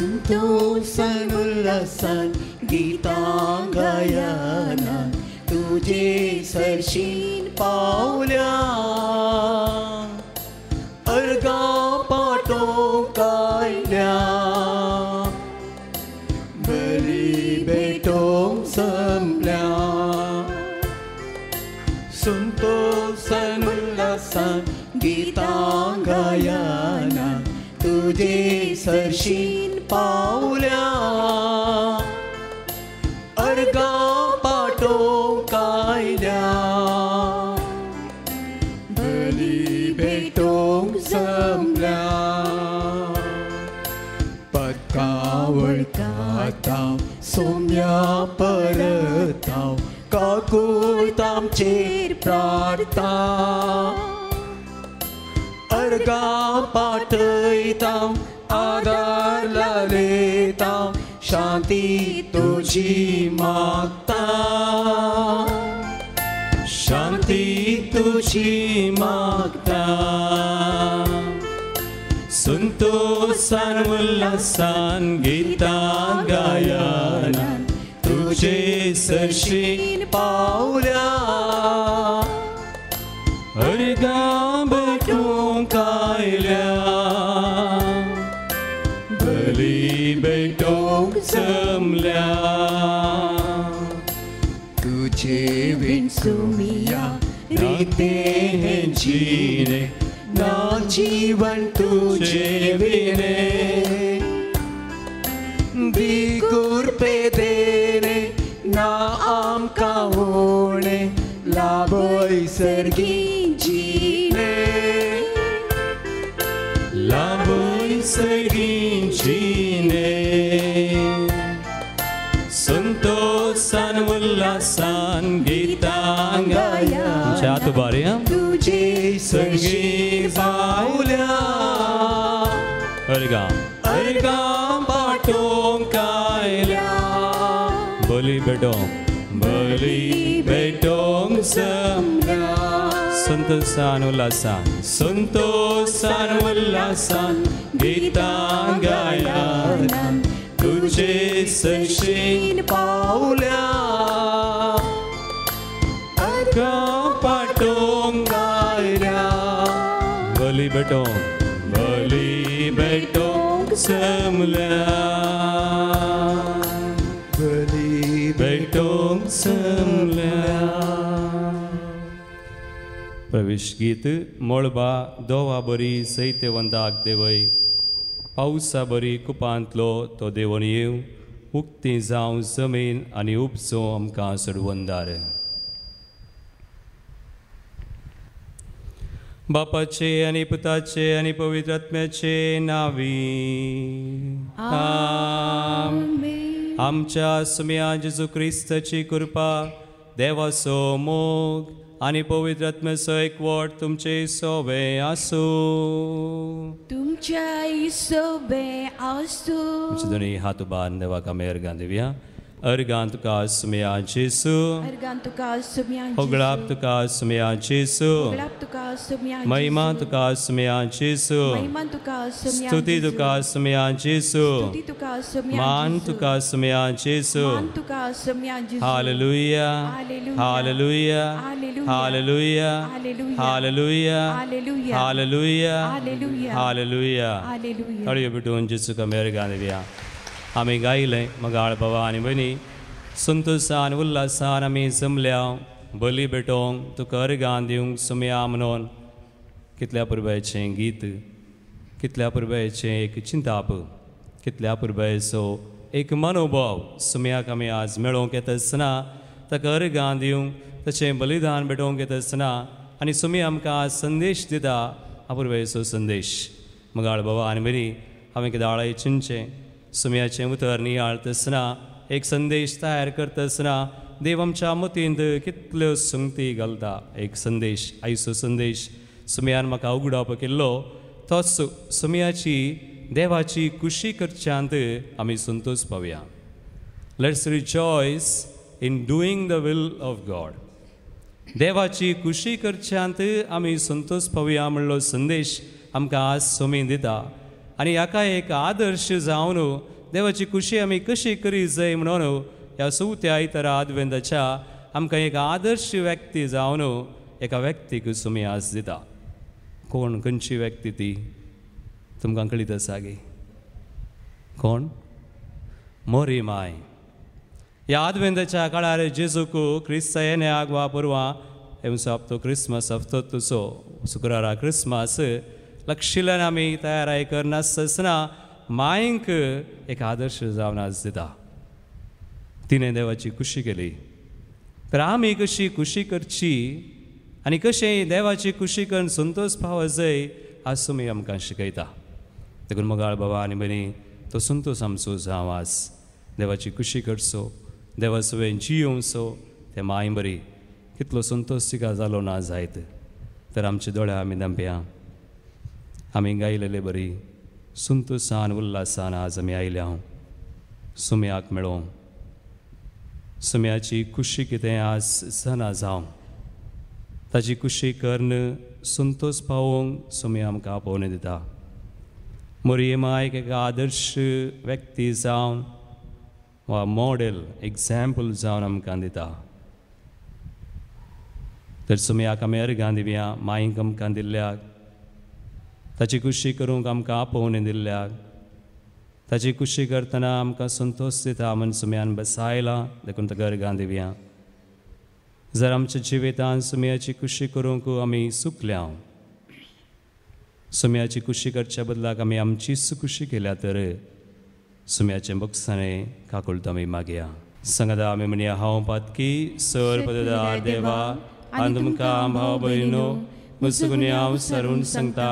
संतोषान उल्हासान गीतां गायना तुझे सरशीन पावल्या अर्गा पाटो कायल्या बरी भेटोंक संपल्या संतोषान उल्हासान गीतां गायना तुझे सरशीन पावल्या अर्गा पाटो कायल्या बली भेटोंक संपल्या पदकावळकाताव सोम्या परताव काकूय तामचेर प्रार्थना अर्गा पाठयतां आदार लायतां शांती तुझी मागता शांती तुझी मागता संतोषान उल्हासान गीतां गायना तुझे सरशीन पावल्या अर्गा भेटोंक कायल्या बली भेटोंक संपल्या तुझे विण सुमिया रीते हैं जीने ना जीवन तुझे विने बिगुर पे देने ना आमका होणे लाभोय सर्गी जीने लाभोय सर्गी जीने संतोषान उल्हासान गीतां गायना चातु बारे तुझे सर्गी पावल्या अर्गा अर्गा पाटोंक कायल्या बली भेटोंक संपल्या संतोषान उल्हासान गीतां गायना तुझे सरशीन पावल्या अर्गा पाटोंक कायल्या बली भेटोंक संपल्या बली भेटोंक संपल्या. प्रवेश गीत मोळबा दोवा बरी सैत्यवंताक देवय पावसा बरी कुपांतलो तो देवून येव उक्ती जावं जमीन आनी उपसो आमकां सोडवंदार. बापाचे आनी पुताचे आनी पवित्र आत्म्याचे नावी आमेन. आमच्या सुम्या जेजू क्रिस्ताची कृपा देवाचो मोग आनी पवित्र आत्म्याचो एकवट तुमचे सोबे आसू. तुमच्या सोबे आसू. तुमचे दोनी हात उबारून देवाक आमी अर्गां दिवया. अर्गां तुका सुम्या जेजू. अर्गां तुका सुम्या जेजू. होगळाप तुका सुम्या जेजू. होगळाप तुका सुम्या जेजू. महिमा तुका सुम्या जेजू. महिमा तुका सुम्या स्तुती तुका सुम्या जेजू. स्तुती तुका सुम्या मान तुका सुम्या जेजू. मान तुका सुम्या जेजू. Hallelujah hallelujah hallelujah hallelujah hallelujah hallelujah. तळयो बिटून जेजूक आमी अर्गां दिवया. आमी गायलें मगाळ बाबा आनी भयणी संतोषान उल्हासान आमी जमल्या बली भेटोंक तुका अर्गां दिवंक सुम्या म्हणून. कितल्या पुर्बायेचें गीत कितल्या पुर्बायेचें एक चिंताप कितल्या पुर्बायेचो एक मनोभाव सुम्याक आमी आज मेळोवंक येता आसतना ताका अर्गां दिवंक ताचें बलिदान भेटोवंक येता आसतना आनी सुम्या आमकां संदेश दिता अपुर्बायेचो संदेश. मगाळ बाबा आनी भयणी हांवें कितें चिंतचें सुम्याचें उतर नियाळता आसतना एक संदेश तयार करता आसतना देव आमच्या मतींत कितल्यो संगती घालता. एक संदेश आयचो संदेश सुम्यान म्हाका उगडावप केल्लो तोच सुम्याची देवाची खुशी करच्यांत आमी संतोश पावया. Let's rejoice in doing the will of God. देवाची खुशी करच्यांत आमी संतोश पावया म्हणलो संदेश आमकां आज सोमी दिता. आनी हाका एक आदर्श जावन देवाची खुशी आमी कशी करी जाय म्हणून ह्या चवथ्या आयतारा आदवेंदाच्या आमकां एक आदर्श व्यक्ती जावन एका व्यक्तीक तुमी आज दिता. कोण खंयची व्यक्ती ती तुमकां कळीत आसा गे? कोण? मोरी माय. ह्या आदवेंदाच्या काळार जेजूक क्रिस्त येण्याक वा परवां हेंचो हप्तो क्रिस्मस हप्तो तुजो शुक्रारा क्रिस्मस लक्षिल्ल्यान आमी तयाराय करनासतना मायंक एक आदर्श जावन आज दिता. तिणें देवाची खुशी केली तर आमी कशी खुशी करची आनी कशें देवाची खुशी करून संतोश पावो जाय आज तुमी आमकां शिकयता. देखून मोगाळ बाबा आनी भयणी तो संतोश आमचो जावं आज देवाची खुशी करचो देवा सवेन जियोवचो. ते माय बरी कितलो संतोश तिका जालो ना जायत तर आमचे दोळे आमी धांपया. आमी गायलेले बरी संतोशान उल्हासान आज आमी आयल्या सुम्याक मेळोवंक. सुम्याची खुशी कितें आज सना जावं ताची खुशी करून संतोश पावोवंक सुमी आमकां आपोवन दिता. मोरये मायक एक आदर्श व्यक्ती जावन वा मॉडेल एग्जाम्पल जावन आमकां दिता. तर सुम्याक आमी अर्गां दिवया. मायक आमकां दिल्ल्याक ताची खुशी करूंक आमकां आपोवन दिल्ल्याक ताची खुशी करतना आमकां संतोश दिता म्हूण सुम्यान बसायलां. देखून ताका अर्गां दिवया. जर आमच्या जिवितांत सुम्याची खुशी करूंक आमी चुकल्या सुम्याची खुशी करच्या बदलाक आमी आमचीच खुशी केल्या तर सुम्याचें बक्षाणें काकुळत आमी मागया. सांगता आमी म्हणया हांव पातकी सर पददार देवा आनी तुमकां भाव भयणो मुसगुणी हांव सरून सांगता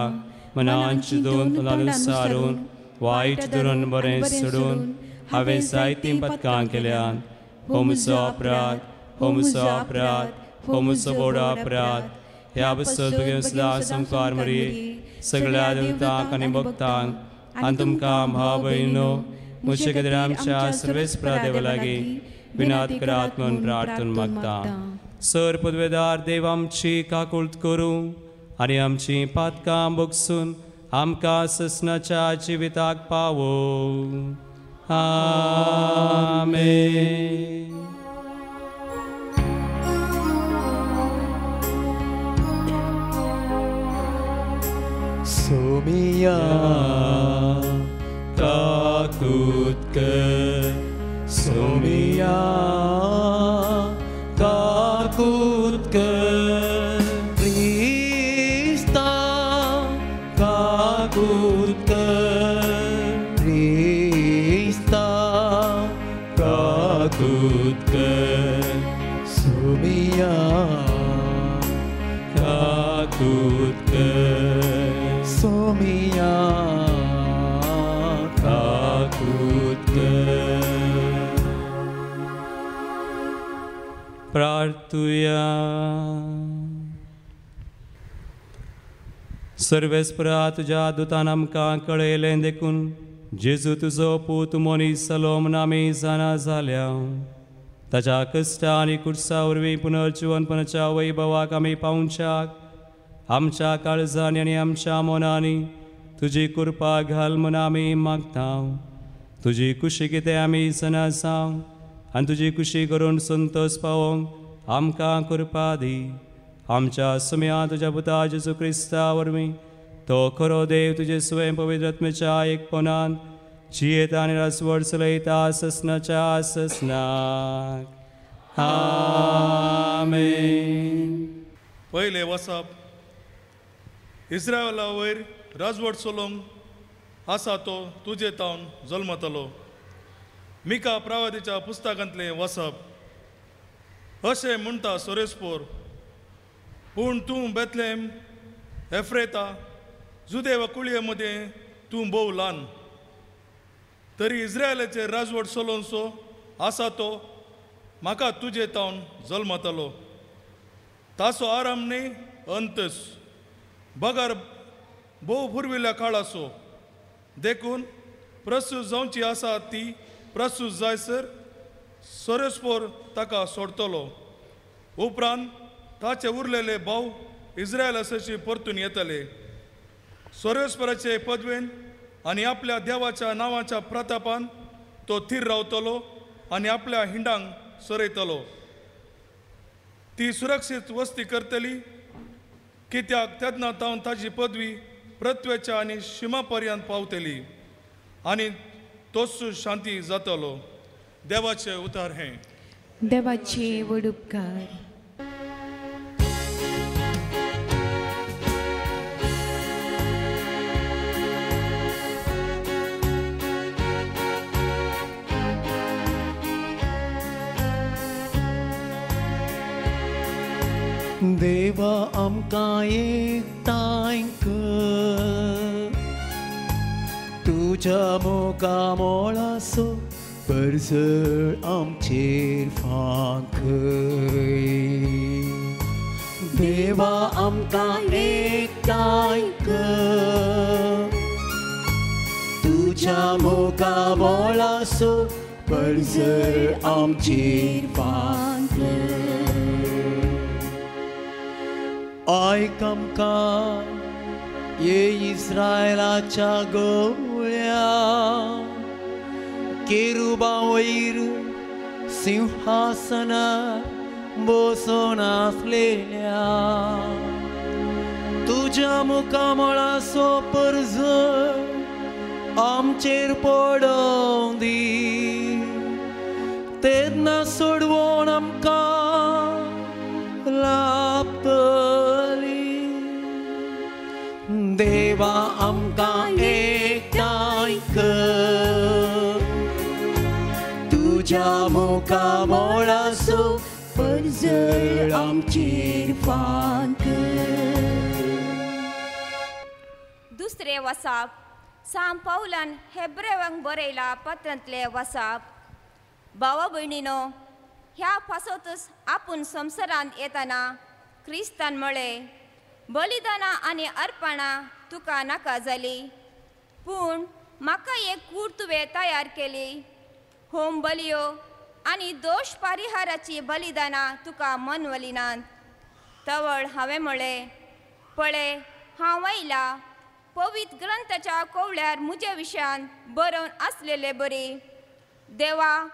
मनांची दोन तोंडां सारून वायट धरून बरें सोडून हांवें जायतीं पथकां केल्यात. हो म्हजो अपराध हो म्हजो अपराध हो म्हजो व्हड अपराध. ह्या बसत तुगे सदां संकार मरी सगळ्या देवतांक आनी भक्तांक आनी तुमकां भाव भयणो म्हजे खातीर आमच्या सर्वेस्परा देवा लागीं विनात करात म्हणून प्रार्थना मागता. सर पदवेदार देव आमची काकुळट करूं आनी आमची पातकां बगसून आमकां ससनाच्या जिविताक पावो. आमेन. सोमिया काकुळट कर सोमिया काकुळट कर क्रिस्ता काकुळट कर क्रिस्ता काकुळट कर सोमिया काकुळट कर सोमिया काकुळट कर. प्रार्थुया. सर्वेस्परा तुज्या दुतान आमकां कळयलें देखून जेजू तुजो पूत मनीस जालो म्हूण आमी जाणा जाल्या. ताच्या कश्टा आनी कुर्सा वरवीं पुनर्जीवनपणाच्या वैभवाक आमी पावच्याक आमच्या काळजांनी आनी आमच्या मनांनी तुजी कृपा घाल म्हूण आमी मागता. तुजी खुशी कितें आमी जाणा जावं आनी तुजी खुशी करून संतोश पावोवंक आमकां कृपा दी. आमच्या सुम्या तुज्या पुता जेजू क्रिस्ता वरवीं तो खरो देव तुजे स्वयं पवित्र आत्म्याच्या एकपणान जियेता आनी रासवड चलयता ससनाच्या ससनाक. आमेन. पयले वचप इस्रायला वयर राजवट चलोवंक आसा तो तुजे तावन जल्मतलो. मिका प्रवादीच्या पुस्तकांतलें वचप. अशें म्हणटा सोरेस्पोर पूण तूं बेतलेम एफ्रेता जुदे वा कुळये मदें तूं भोव ल्हान तरी इस्रायलाचे राजवट चलोवचो आसा तो म्हाका तुजे तावन जल्मतलो. ताचो आराम न्ही अंतस बगार भोव पुर्विल्ल्या काळाचो देखून प्रस्तूत जावची आसा ती प्रस्तूत जायसर सोरेस्पोर ताका सोडतलो. उपरांत ताचे उरलेले भाव इस्रायलाची परतून येतले. सोरेस्पोराचे पदवेन आणि आपल्या देवाच्या नावाच्या प्रतापान तो थीर रावतलो आणि आपल्या हिंडांक सरयतलो. ती सुरक्षीत वस्ती करतली, कित्याक तेन्ना तावन ताजी पदवी पृथ्वेच्या आनी शिमा पर्यंत पावतली आणि तोच शांती जातलो. देवाचे उतार हे. देवाचे वडुपकार. देवा आमकां एकठांय कर, तुज्या मोगा मोळाचो परजळ आमचेर फांकय. देवा आमकां एकठांय कर, तुज्या मोगा मोळाचो परजळ आमचेर फांकय. आयक आमकां ये इस्रायलाच्या गवळ्या, केरुबां वयर सिंहासनार बसून आसलेल्या. तुज्या मुखामळाचो परजळ आमचेर पडोवंक दी, तेन्ना सोडवून आमकां लाभतली. देवा आमकां एकठांय कर, तुज्या मुखामळाचो परजळ आमचेर फांकय. दुसरे वसाप सांत पौलान हेब्रेवांक बरयला पत्रांतले वसाप. भावा भयणीनो, ह्या पासोतच आपूण संवसारांत येताना क्रिस्तान म्हळे, बलिदानां आनी अर्पणां तुका नाका जाली, पूण म्हाका एक कूड तुवें तयार केली. होम बलियो आनी दोश परिहाराची बलिदानां तुका मनवली नात. तवळ हांवें म्हळें, पळय हांव आयला, पवित्र ग्रंथाच्या कोवळ्यार म्हज्या विशयान बरोवन आसलेले बरी. देवा,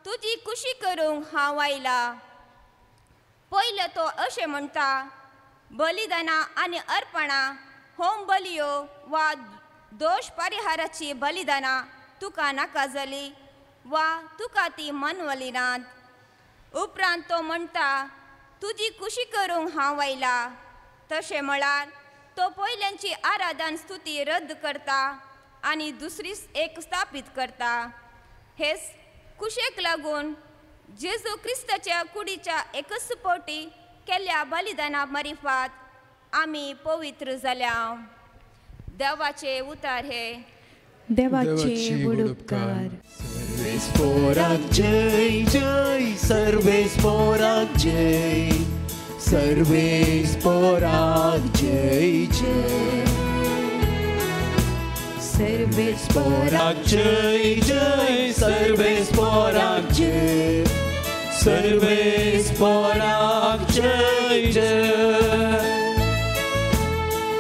तुजी खुशी करूंक हांव आयला. पयलो तो अशें म्हणटा, बलिदानां आनी अर्पणां, होम बलियो वा दोश परिहाराची बलिदानां तुका नाका जाली वा तुका ती मनवली नात. उपरांत तो म्हणटा, तुजी खुशी करूंक हांव आयला. तशें म्हळ्यार तो पयल्यांची आराधन स्तुती रद्द करता आनी दुसरी एक स्थापीत करता. हेच कुशेक लागून जेजू क्रिस्ताच्या कुडीच्या एकच पोटी केल्ल्या बलिदाना मारिफात आमी पवित्र जाल्या. देवाचे उतार हे. देवाचे वडुपकार. सर्वेस्पोराक जय जय, सर्वेस्पोराक जय, सर्वेस्पोराक जय जय. सर्वेस्पोराक जय जय, सर्वेस्पोराक जय, सर्वेस्पोराक जय जय.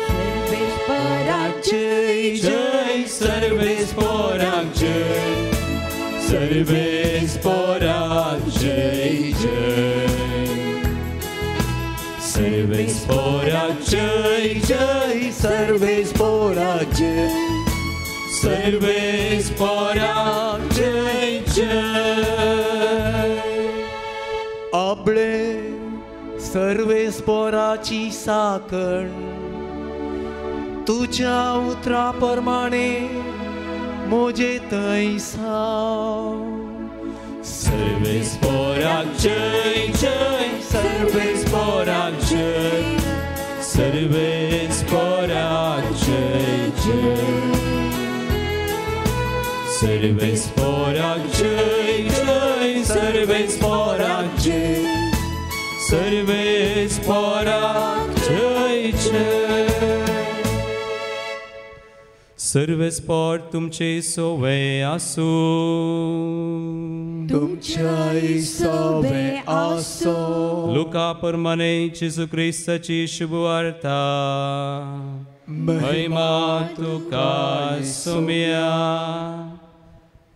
सर्वेस्पोराक जय जय, सर्वेस्पोराक जय, सर्वेस्पोराक जय जय. सर्वेस्पोराक जय जय, सर्वेस्पोराक जय, सर्वेस्पोराक जय जय. आपले सर्वेस्पोराची साखण तुझ्या उतरा प्रमाणे मोजे तैसा. सर्वेस्पोराक जय जय, सर्वेस्पोराक जय, सर्वेस्पोराक जय जय. सर्वेस्पोराक जय जय, सर्वेस्पोराक जय, सर्वेस्पोराक जय जय. सर्वेस्पोर तुमचे सोवे आसू. तुमच्या सोवे आसो. लुका प्रमाणे जेजू क्रिस्ताची शुभ वार्ता. महिमा तुका सुमिया.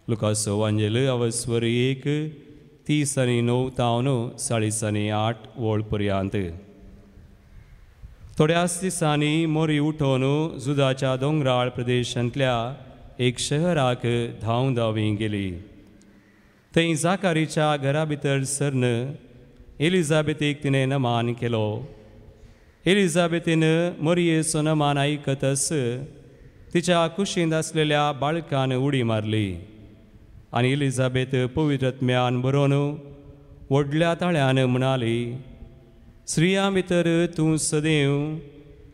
लुकाचो वांजेल अवस्वर 1:30-9 वळ पर्यंत. थोड्याच दिसांनी मोरी उठोवन जुदाच्या दोंगराळ प्रदेशांतल्या एक शहराक धांवी गेली. थंय जाकारीच्या घरा भितर सरन एलिझाबेथीक तिणें नमान केलो. एलिझाबेथीन मोरयेचो नमान आयकतच तिच्या कुशींत आसलेल्या बाळकान उडी मारली आनी एलिझाबेथ पवित्रत्म्यान बरोवन व्हडल्या ताळ्यान म्हणाली, स्त्रियां भितर तूं सदैव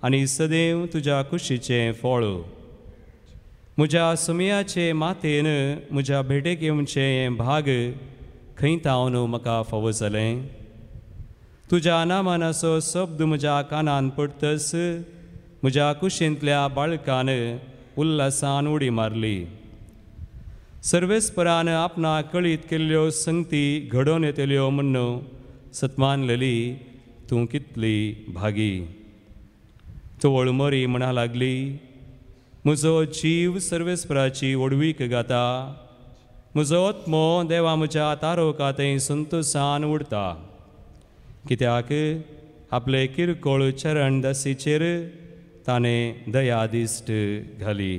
आनी सदैव तुज्या कुशीचें फळ. म्हज्या सुमयाचे मातेन म्हज्या भेटेक येवचें हें भाग खंय तावन म्हाका फावो जालें. तुज्या नामानाचो शब्द म्हज्या कानान पडटस म्हज्या कुशींतल्या बाळकान उल्हासान उडी मारली. सर्वेस्परान आपणा कळीत केल्ल्यो संगती घडोवन येतल्यो म्हण सतमानलेली तूं कितली भागी. चवळ मोरी म्हणा लागली, म्हजो जीव सर्वेस्पराची ओडवीक घाता. म्हजो आत्मो देवा म्हज्या तारोकातय संतोशान उडता. कित्याक आपले किरकोळ चरण दासीचेर ताणें दयादिश्ट घाली.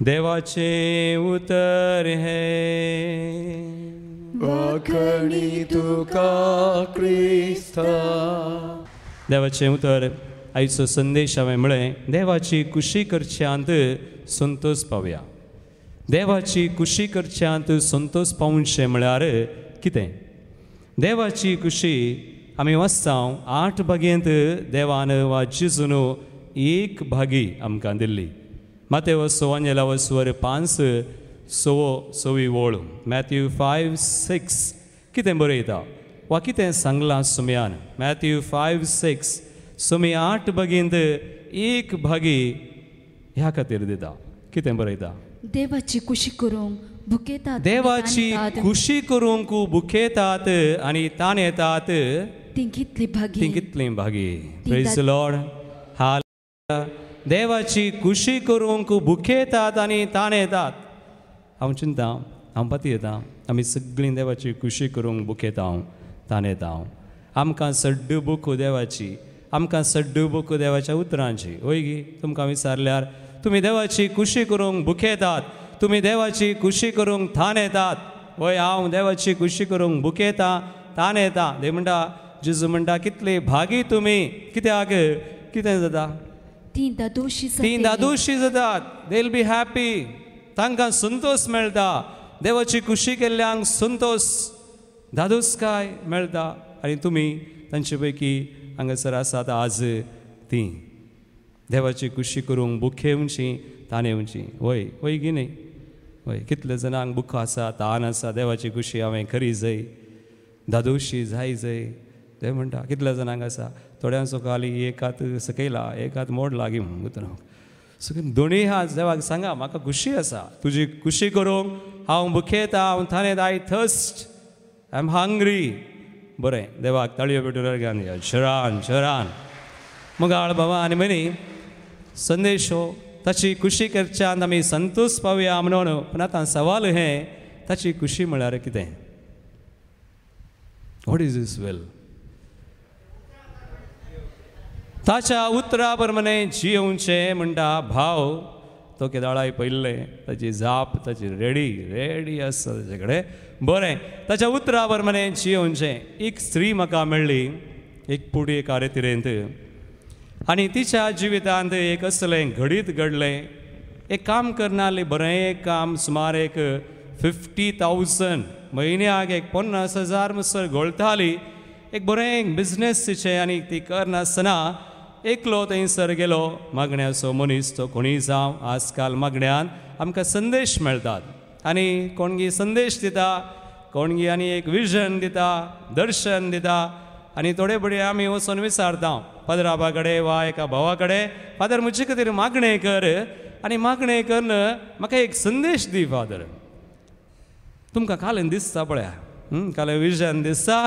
देवाचे उतर हे वाखणी तुका क्रिस्ता. देवाचे उतर आयचो संदेश हांवें म्हळें देवाची कुशी करच्यांत संतोश पावया. देवाची कुशी करच्यांत संतोश पावचें म्हळ्यार कितें? देवाची कुशी आमी वाचता 8 भागेंत देवान वा जेजून 1 भागी आमकां दिल्ली. मातेवचो वांजेला वस्वर 5:6 वळ. मॅथ्यू 5:6 कितें बरयता वा कितें सांगलां सुमयान? मॅथ्यू 5:6 सुमी 8 भागेंत 1 भागी ह्या खातीर दिता. कितें बरयता? देवाची कुशी करूंक भुकेतात. देवाची कुशी करूंक भुकेतात आनी ताण येतात ती कितली भागी. Praise the Lord. हालेलुया. देवाची कुशी करूंक भुकेतात आनी ताण येतात. हांव चिंता, हांव पाती येता, आमी सगळीं देवाची कुशी करूंक भुकेता ताण येता. आमकां सड्ड बूक देवाची, आमकां सड्ड बूक देवाच्या उतरांची. वय गी तुमकां विचारल्यार तुमी देवाची कुशी करूंक भुकेतात, तुमी देवाची कुशी करूंक थान येतात. वय हांव देवाची कुशी करूंक भुकेता तान येता. दे म्हणटा, जेजू म्हणटा कितले भागी तुमी. कित्याक कितें जाता? तीं दादोशी जातात. They will be happy. तांकां संतोश मेळटा. देवाची कुशी केल्ल्यांक संतोश दादोसकाय मेळटा. आनी तुमी तांचे पैकी हांगासर आसात आज तीं देवाची कुशी करूंक भुकेवची ताण येवची. वय वय गी न्ही. वय कितले जाणांक बुको आसा, ताण आसा. देवाची कुशी हांवें खरी जाय, दादोशी जाय जाय ते म्हणटा. कितले जाणांक आसा? थोड्यांचो खाली एक हात सकयला, एक हात मोडला गी म्हणून उतर. सगळें दोनी हात देवाक सांगा म्हाका कुशी आसा. तुजी कुशी करूंक हांव भुकेता, हांव थान येता. I thirst, I am hungry. बरें, देवाक ताळयो पेटून घालून या. शरान शरान. मुगाळ बाबा आनी मनी संदेश हो ताची कुशी करच्यान आमी संतोश पावया म्हणून. पूण आतां सवाल हें, ताची कुशी म्हळ्यार कितें? वॉट इज दिस वेल? ताच्या उतरा प्रमाणे जियोवचें म्हणटा भाव. तो केदाळाय पयल्ले, ताची जाप ताची रेडी आसा ताचे कडेन. बरें, ताच्या उतरा प्रमाणे जियोवचें. एक स्त्री म्हाका मेळ्ळी एक पुडी कार्यतिरेंत आनी तिच्या जिवितांत एक असलें घडीत घडलें. एक काम करनासलें बरें एक काम, सुमार एक 50,000 म्हयन्याक एक 50,000 म्हणसर घोळटाली. एक बरें बिझनेस तिचें. आनी ती करनासतना एकलो थंयसर गेलो. मागण्याचो मनीस तो कोणीय जावं. आजकाल मागण्यान आमकां संदेश मेळटात आनी कोणगी संदेश दिता, कोणगी आनी एक विजन दिता, दर्शन दिता. आनी थोडे बडे आमी वचून विचारता फादराबा कडेन वा एका भावा कडेन, फादर म्हजे खातीर मागणें कर आनी मागणें करन म्हाका एक संदेश दी फादर. तुमकां कालें दिसता पळया कसलें विजन दिसता,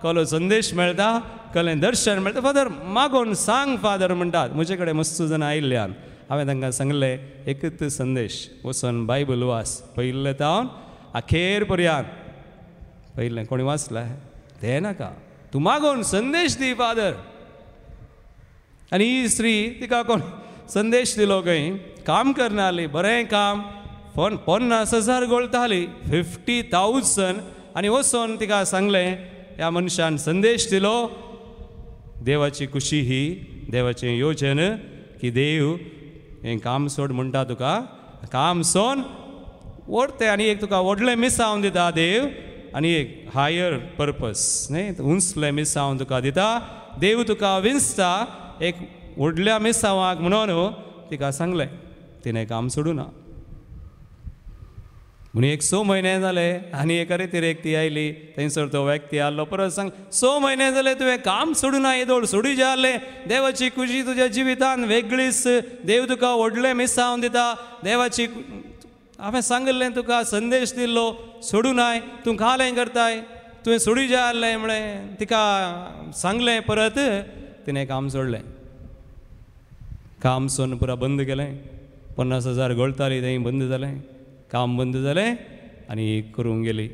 कसलो संदेश मेळटा, कसलें दर्शन मेळटा. फादर मागोन सांग फादर म्हणटात. म्हजे कडेन मस्त जाणां आयिल्ल्यान हांवें तांकां सांगलें एकच संदेश, वचून बायबल वाच. पयलें तावन अखेर पर्यंत. पयलें कोणी वाचलां तें नाका, तूं मागोन संदेश दी फादर. आनी ही स्त्री तिका कोण संदेश दिलो खंय, काम करनाली, बरें काम. 50,000 घोळटाली, 50,000. आनी वचून तिका सांगलें, ह्या मनशान संदेश दिलो. देवाची खुशी ही, देवाचें योजन की देव हें काम सोड म्हणटा तुका, काम सोन ओडते आनी एक तुका व्हडलें मिसांव दिता देव, आनी एक हायर पर्पस न्ही, उंचलें मिसांव तुका दिता देव. तुका विंचता एक व्हडल्या मिसांवाक म्हणून तिका सांगलें. तिणें काम सोडूं ना. म्हणून एक 6 म्हयने जाले आनी एका रितीर एक ती आयली. थंयसर तो व्यक्ती आसलो. परत सांग, 6 म्हयने जाले तुवें काम सोडूं ना, येदोळ सोडी जालें. देवाची खुशी तुज्या जिवितान वेगळीच. देव तुका व्हडलें मिसांव दिता. देवाची हांवें सांगलें तुका, संदेश दिल्लो, सोडूं नाय, तूं खालें करताय, तुवें सोडी जालें म्हळें तिका सांगलें. परत तिणें काम सोडलें. काम सोन पुरा बंद केलें. 50,000 घोळटाली थंय बंद जालें. काम बंद जालें आनी करूंक गेली.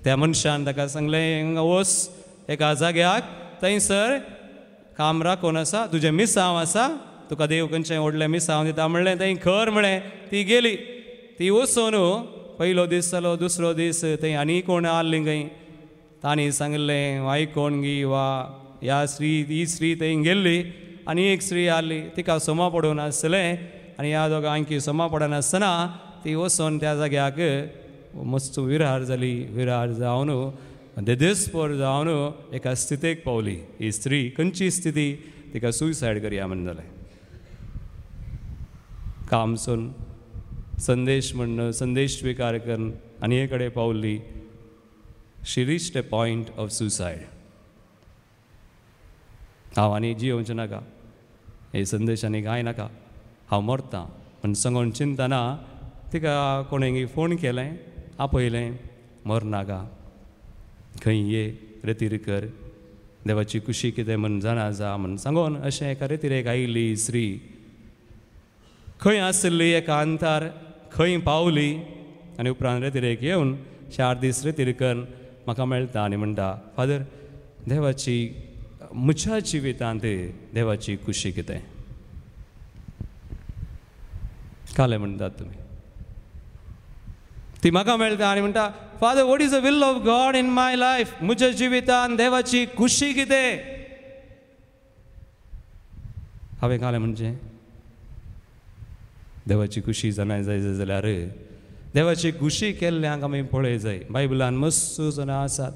त्या मनशान ताका सांगलें, वच एका जाग्याक, थंयसर काम राखून आसा, तुजें मिसांव आसा, तुका देव खंयचें व्हडलें मिसांव दिता म्हणलें. थंय खर म्हळें. ती गेली. ती वचून पयलो दीस जालो, दुसरो दीस थंय आनी कोण आसलीं खंय. तांणी सांगलें, आयकोन गी वा ह्या स्त्री, ही स्त्री थंय गेल्ली आनी एक स्त्री आसली. तिका सोमा पडून आसलें आनी ह्या दोगांयकी सोमा पडनासतना ती वचून त्या जाग्याक मस्त विरार जाली. विरार जावन देदेस्पर जावन एका स्थितीक पावली. ही स्त्री खंयची स्थिती, तिका सुसायड करया म्हण जालें. काम सोन संदेश म्हणून संदेश स्विकार करून आनी हे कडेन पावली. She reached a point of suicide. हांव आनी जियोवचें नाका, हे संदेश आनी कांय नाका, हांव मरतां म्हण सांगून चिंतना तिका कोणेंय फोन केलें, आपयलें, मरनाका, खंय ये, रितीर कर, देवाची खुशी कितें म्हण जाणा जा म्हण सांगून अशें एका रितीर एक आयिल्ली स्त्री खंय आसली एका अंतार खंय पावली. आनी उपरांत रितीर एक येवन 4 दीस रितीर कर म्हाका मेळटा आनी म्हणटा, फादर देवाची म्हज्या जिवितांत देवाची खुशी कितें काले म्हणटात तुमी. ती म्हाका मेळटा आनी म्हणटा, father what is the will of God in my life. म्हज्या जिवितांत देवाची खुशी कितें. हांवें काले म्हणचें, देवाची खुशी जाणाय जाय जाल्यार देवाची खुशी केल्ल्यांक आमी पळय जाय. बायबलान मस्त जाणां आसात.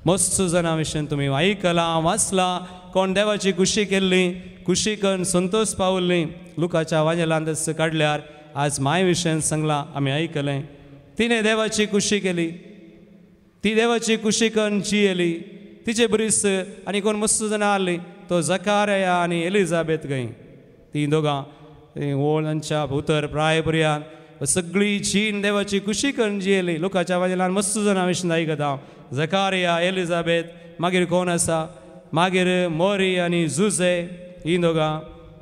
मस्त जाणां विशयी तुमी आयकलां, वाचलां. कोण देवाची खुशी केल्ली, खुशी करून संतोश पावल्ली. लुकाच्या वांजेलांत काडल्यार आज माय विशयी सांगलां, आमी आयकलें. तिणें देवाची खुशी केली. ती देवाची खुशी करून जियेली. तिचे बरीच आनी कोण मस्त जाणां आसलीं. तो जकार्या आनी एलिझाबेथ खंय, ती दोगां ओळांच्या उतर प्राय पर्यंत सगळी जीण देवाची खुशी करून जियेली. लोकांच्या वाजेलान मस्त जाणां विशयी आयकता. जकार्या, एलिझाबेथ, मागीर कोण आसा, मागीर मोरी आनी जुजे, ही दोगां,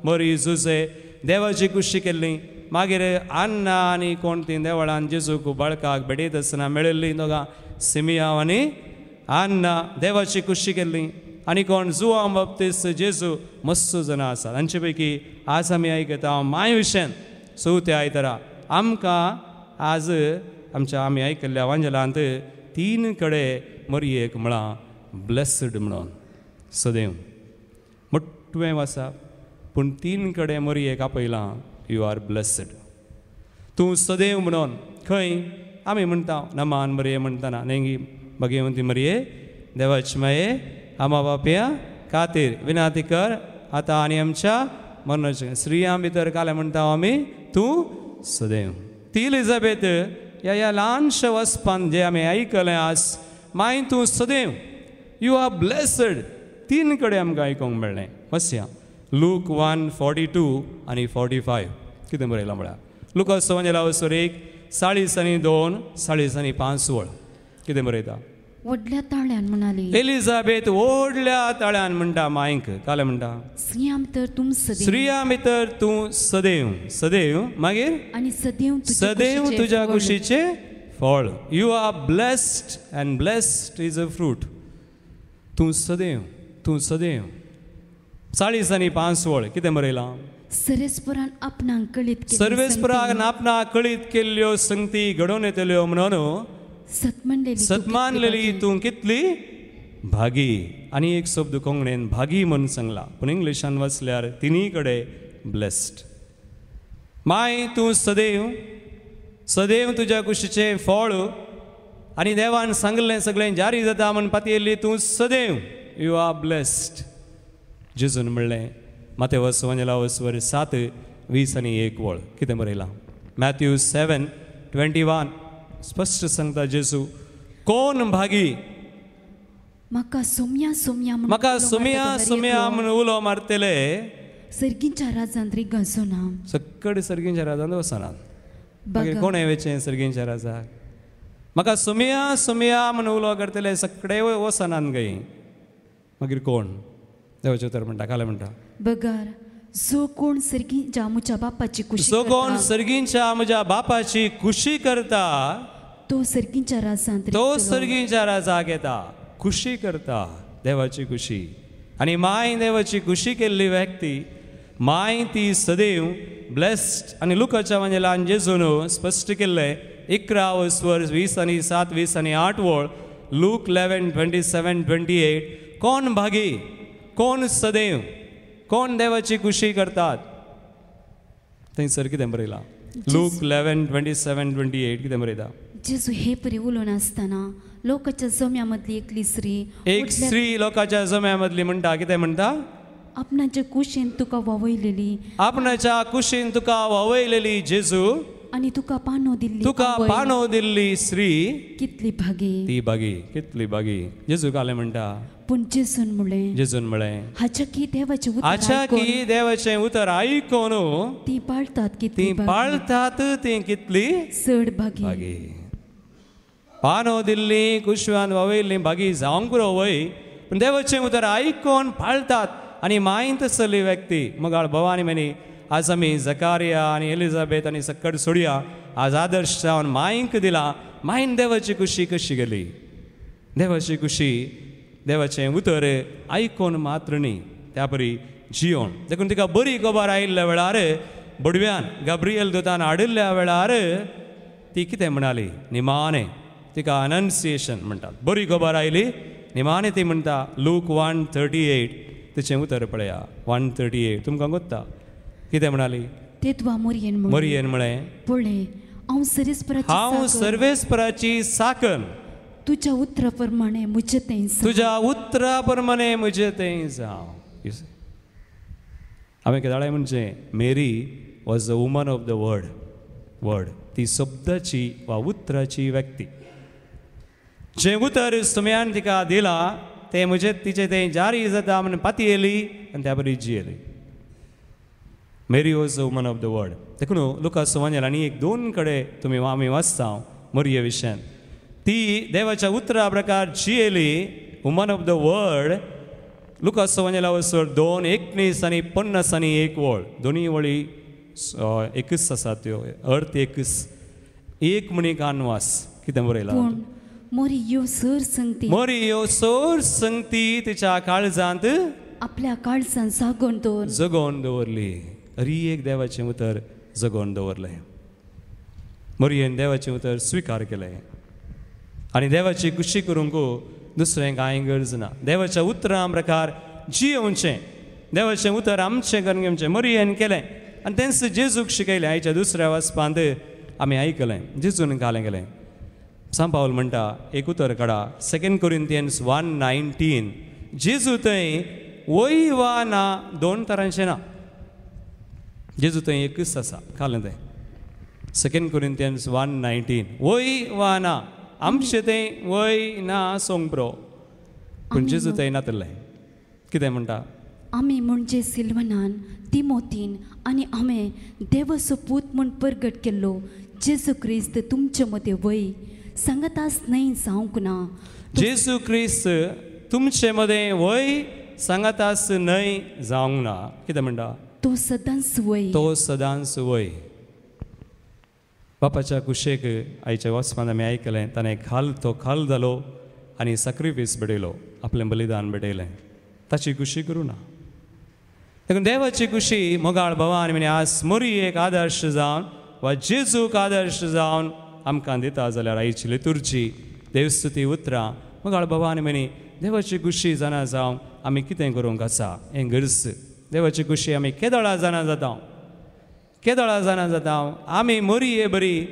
मोरी जुजे देवाची खुशी केल्ली. मागीर अन्ना आनी कोण ती देवळान जेजूक बाळकाक भेटयत आसतना मेळिल्ली दोगां, सिमियांव आनी अन्ना देवाची खुशी केल्ली. आनी कोण जुआंव बाप्तिस्त जेजू मस्त जाणां आसात. तांचे पैकी आज आमी आयकता माय विशयी चवथ्या आयतारा आमकां आज आमच्या आमी आयकल्ल्या वांजेलांत 3 कडेन मरयेक म्हळां ब्लेसड म्हणून सदैव मोठवें आसा. पूण 3 कडेन मरयेक आपयलां यू आर ब्लेसड. तूं सदैव म्हणून खंय आमी म्हणटा नमान मरये म्हणटना नेंगी भगवंती मरये देवाचे माये आमा बापया खातीर विनाती कर आतां आनी आमच्या मरणाच्या स्त्रियां भितर काले म्हणटा आमी तूं सदैव. ती एलिझाबेथ ह्या ल्हानशा वचपान जे आमी आयकलें आज, माय तूं सदैव, यू आर ब्लेसड. 3 कडेन आमकां आयकोंक मेळ्ळें. वसया लूक 1:42 आनी 45 कितें बरयलां म्हळ्यार लुकास वांजेला वचोन 1:40 आनी 2, 40 आनी 5 वळ कितें बरयता. व्हडल्या ताळ्यान म्हणाली एलिझाबेथ व्हडल्या ताळ्यान म्हणटा मायंक काले म्हणटा स्त्रियां भितर तूं सदैव स्त्रिया भितर तूं सदैव सदैव मागीर आनी सदैव सदैव तुज्या कुशीचे फळ you are blessed and blessed is a fruit तूं सदैव 40 आनी 5 वळ कितें बरयलां सर्वेस्परान आपणाक कळीत केली सर्वेस्परान आपणाक कळीत केल्ल्यो संगती घडोवन येतल्यो म्हणून सतमानलेली तूं कितली भागी आनी एक शब्द कोंकणीन भागी म्हणून सांगला पूण इंग्लिशान वाचल्यार तिनी कडेन ब्लेस्ड माय तूं सदैव तुज्या कुशीचे फळ आनी देवान सांगलें सगळें जारी जाता म्हण पातयेल्ली तूं सदैव यू आर ब्लेस्ड जेजून म्हणलें माते वसवंजला वसवर 7:20 आनी 1 वळ कितें बरयलां मॅथ्यू 7:21 स्पश्ट सांगता जेजू कोण भागी म्हाका सोम्या म्हणून उलो मारतले सर्गींच्या राजांत रिगासोना सक्कड सर्गींच्या राजांत वचनात मागीर कोण वेचें सर्गींच्या राजाक म्हाका सोम्या म्हणून उलो करतले सकडे वचनात गई मागीर कोण देवाचें उतर म्हणटा काले म्हणटा बगार जो कोण सर्गींच्या म्हज्या बापाची कुशी जो कोण सर्गींच्या म्हज्या बापाची कुशी करता तो सर्गींच्या राजाक येता खुशी करता देवाची कुशी आनी माय देवाची कुशी केल्ली व्यक्ती माय ती सदैव ब्लेस्ड आनी लुकाच्या वांजेलान जेजून स्पश्ट केल्ले 11:20 आनी 7, 20 आनी 8 वळ लूक 11:27-28 कोण भागी कोण सदैव कोण देवाची कुशी करतात थंयसर कितें बरयलां लूक 11:27-28 कितें बरयता जेजू हे परी उलोवन आसतना लोकांच्या जम्या मदली एक स्त्री लोकांच्या जम्या मदली म्हणटा कितें म्हणटा आपणाच्या कुशीन तुका ववयलेली जेजू आनी तुका पानो दिल्ली स्त्री कितली भागी ती भागी कितली भागी जेजू काले म्हणटा पूण जेजून म्हळें हाच्या की देवाचें उतर आयकून ती पाळतात ती कितली चड भागी पानो दिल्ली कुशवान ववयल्ली भागी जावंक पुरो वय पूण देवाचें उतर आयकून पाळतात आनी मायन तसली व्यक्ती मगाळ भवानी म्हणी आज आमी जकारिया आनी एलिझाबेथ आनी सक्कड सोडया आज आदर्श जावन मायंक दिला मायन देवाची कुशी कशी गेली देवाची कुशी देवाचें उतर आयकून मात्र न्ही त्या परी जियोन देखून तिका बरी खबर आयिल्ल्या वेळार बडव्यान गब्रियल दुतान हाडिल्ल्या वेळार ती कितें म्हणाली निमाणे तिका अनन्सिएशन म्हणटात बरी खबर आयली निमाणे ती म्हणटा लूक 1:38 तिचें उतर पळया 1:38 तुमकां गोत्ता कितें म्हणाली मरियेन म्हळें पळय हांव सर्वेस्पराची साकन तुज्या उतरा प्रमाणे म्हजें तें जावं हांवें केदाळे म्हणजे Mary was the woman of the word ती शब्दाची वा उतराची व्यक्ती जें उतर सुम्यान तिका दिला तें म्हजें तिचें तें जारी जाता म्हणून पातयेली आनी त्या बरी जियेली Mary was the woman of the word देखून लुकास सुवांजेल आनी 1-2 कडेन आमी वाचता मरिये विशयान ती देवाच्या उतरा प्रकार जियेली वुमन ऑफ द वर्ड लुकास सुवांजेला वचर 2:19 आनी 50 आनी 1 वळ दोनी वळी एकच आसात त्यो अर्थ एक म्हणी कानवास कितें बरयलां मोरियो सर संगती तिच्या काळजांत आपल्या काळजांत जगोवन दवरली अरी एक देवाचें उतर जगोवन दवरलें मोरयेन देवाचें उतर स्विकार केलें आनी देवाची कुशी करूंक दुसरें कांय गरज ना देवाच्या उतरां प्रकार जियोवचें देवाचें उतर आमचें करून घेवचें मोरयेन केलें आनी तेंच जेजूक शिकयलें आयच्या दुसऱ्या वचपांत आमी आयकलें जेजून घालें गेलें सांत पावल म्हणटा एक उतर काडा 2 Corinthians 1:19 जेजू थंय वय वा ना 2 तरांचें ना जेजू थंय एकच आसा घालें तें 2 Corinthians 1:19 वय वा ना आमचें तें वय ना सोंग पुरो पूण जेजू थंय नातलें कितें म्हणटा आमी म्हणजे सिल्वनान तिमोथीन आनी हांवें देवाचो पूत म्हूण परगट केल्लो जेजू क्रिस्त तुमचे मदें वय सांगतास न्हय जावंक ना जेजू क्रिस्त तुमचे मध्ये वय सांगतास न्हय जावंक ना. कितें म्हणटा? तो सदांच वय. तो सदांच वय. बापाच्या कुशेक आयच्या वचपान आमी आयकलें ताणें तो खाल जालो आनी सॅक्रिफायस बेडयलो, आपलें बलिदान बेडयलें. ताची खुशी करूं ना. देखून देवाची खुशी मोगाळ भवानी म्हणे आज मोरी एक आदर्श जावन वा जेजूक आदर्श जावन आमकां दिता जाल्यार आयची लितुर्जी देवस्तुती उतरां मोगाळ भवानी म्हणे देवाची खुशी जाणा जावं आमी कितें करूंक आसा हें गरज. देवाची खुशी आमी केदळां जाणा जाता, केदळां जाणा जाता आमी मोरी हे बरी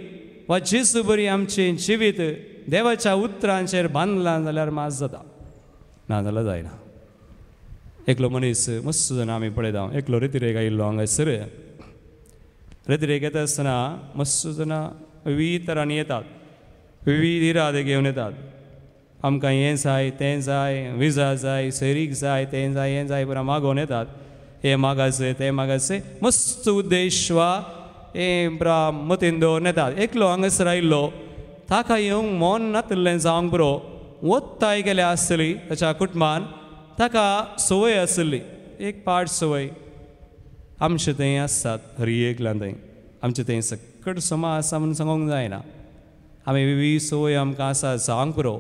वा जेजू बरी आमचें जिवीत देवाच्या उतरांचेर बांदलां जाल्यार माज जाता, ना जाल्यार जायना. एकलो मनीस मस्त जाणा आमी पळयता, एकलो रितिरेक आयिल्लो हांगासर. रितिरेक येता आसतना मस्त जाणा विविध तरांनी येतात, विविध इरादे घेवन येतात. आमकां हें जाय तें जाय, विजा जाय, सैरीक जाय, तें जाय हें जाय बरें मागोवन येतात. हें मागाचें तें मागाचें मस्त उद्देश वा हें बरा मतीन दवरून येतात. एकलो हांगासर आयिल्लो ताका येवंक मोन नातलें जावंक बरो वत्ताय गेले आसतली ताच्या कुटुंबान. ताका संवय आसली, एक पाड संवय आमचे थंय आसतात हरियेकल्यान थंय. आमचे थंय सकट समा आसा म्हणून सांगूंक जायना. आमी विविध संवय आमकां आसा जावंक पुरो.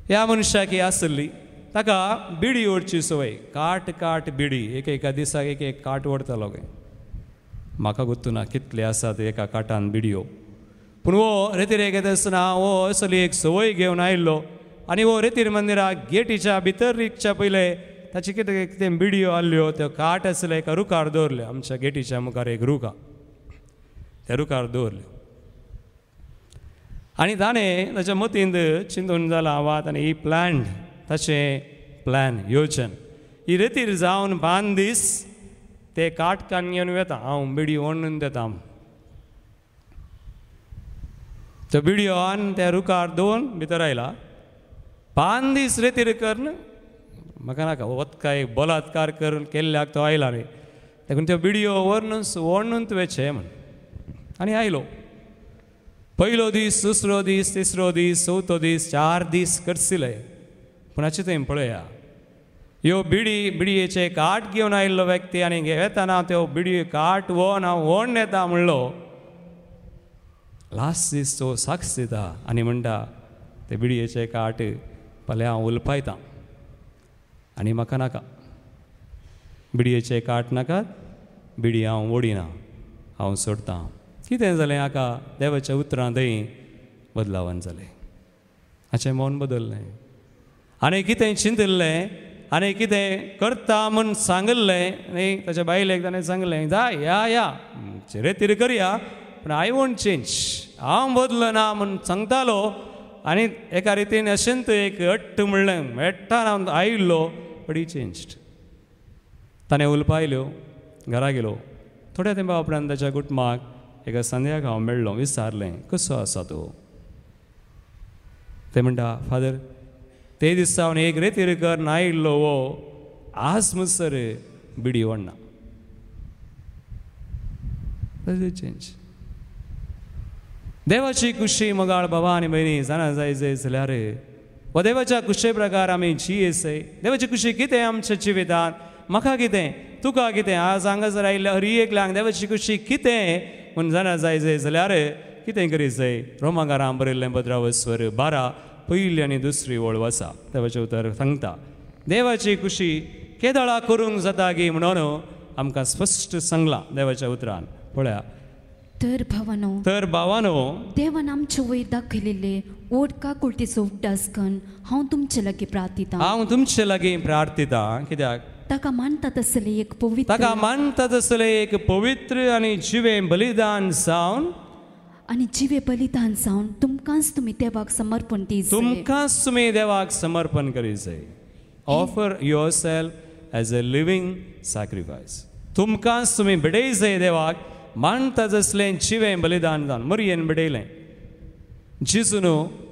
ह्या मनशाक आसली ताका बिडी ओडची संवय, काट काट बिडी एका दिसाक एक काट ओडतालो खंय. म्हाका गुर्तू ना कितले आसात एका काटान बिडयो. पूण वो रेतीरेक येता आसतना वो असली एक संवय घेवन आयिल्लो आनी वो रेतीर मंदिराक गेटीच्या भितर रिकच्या पयले ताची कितें कितें बिडयो आहल्यो त्यो काट आसले एका रुखार दवरल्यो. आमच्या गेटीच्या मुखार एक रूख आहा, त्या रुखार दवरल्यो. आनी ताणें ताच्या मतींत चिंतून जाला वा ताणें ही प्लॅन ताचें प्लॅन येवचन ही रेतीर जावन 5 दीस ते काटकान घेवन वेता. हांव बिडी ओडून देता. तो बिडयो आन त्या रुखार दवरून भितर आयला. 5 दीस रेतीर करन म्हाका नाका वतका एक बलात्कार करून केल्ल्याक तो आयला न्ही. देखून त्यो बिडयो व्हरून ओडून तुवेचे म्हण. आनी आयलो. पयलो दीस, दुसरो दीस, तिसरो दीस, चवथो दीस, 4 दीस करसिले. पूण हाचे थंय पळया, ह्यो बिडयेचे काट घेवन आयिल्लो व्यक्ती आनी वेताना त्यो बिडयो काट व्होन हांव ओडून येता म्हणलो. लास्ट दीस तो साक्ष दिता आनी म्हणटा ते बिडयेचे काट फाल्यां हांव उलपायतां आनी म्हाका नाका. बिडयेचे काट नाकात, बिडी हांव ओडिना, हांव सोडतां. कितें जालें हाका देवाच्या उतरां थंय बदलावन जालें. हाचें मन बदल्लें. आनी कितें चिंतिल्लें आनी कितें करता म्हूण सांगलें न्ही. ताच्या बायलेक ताणें सांगलें जाय या रेतीर करया पूण आय वोंट चेंज, हांव बदलना म्हूण सांगतालो. आनी एका रितीन अशेंत एक हट्ट म्हणलें मेट्टान हांव आयिल्लो बट ही चेंज्ड. ताणें उलपायल्यो, घरा गेलो. थोड्या तेंपा उपरांत ताच्या कुटुंबाक एका संध्याक हांव मेळ्ळो. विचारलें कसो आसा तो. ते म्हणटा फादर ते दिसा हांव एक रेतीर कर आयिल्लो वो आज म्हणसर बिडी ओडना. चेंज. देवाची खुशी मोगाळ बाबा आनी भयणी जाणा जाय जाल्यार वा देवाच्या खुशे प्रकार आमी जियेसय. देवाची खुशी कितें आमच्या जिवितांत, म्हाका कितें, तुका कितें. आज हांगासर आयिल्ल्या हर एकल्याक देवाची खुशी कितें म्हूण जाणा जाय जाल्यार कितें करीत जाय. रोमाकारां बरयल्लें 15:12 पयली आनी दुसरी ओळ वाचा. देवाचें उतर सांगता देवाची खुशी केदळा करूंक जाता गी म्हणून आमकां स्पश्ट सांगलां देवाच्या उतरान. पळया तर भावानो देवान आमचे वयर दाखयलेले ओडका कुर्तीचो उड्डास करून हांव तुमचे लागीं प्रार्थितां. हांव तुमचे लागीं प्रार्थितां. कित्याक ताका मानतात आसले एक पवित्र आनी जिवे बलिदान जावन आनी जिवे बलिदान जावन तुमकांच तुमी देवाक समर्पण दिवचें. तुमकांच तुमी देवाक समर्पण करीत जाय. Offer yourself as a living sacrifice. तुमकांच तुमी बेडय जाय देवाक मानता असलें जिवें बलिदान जावन. मरयेन बेडयलें, जिजून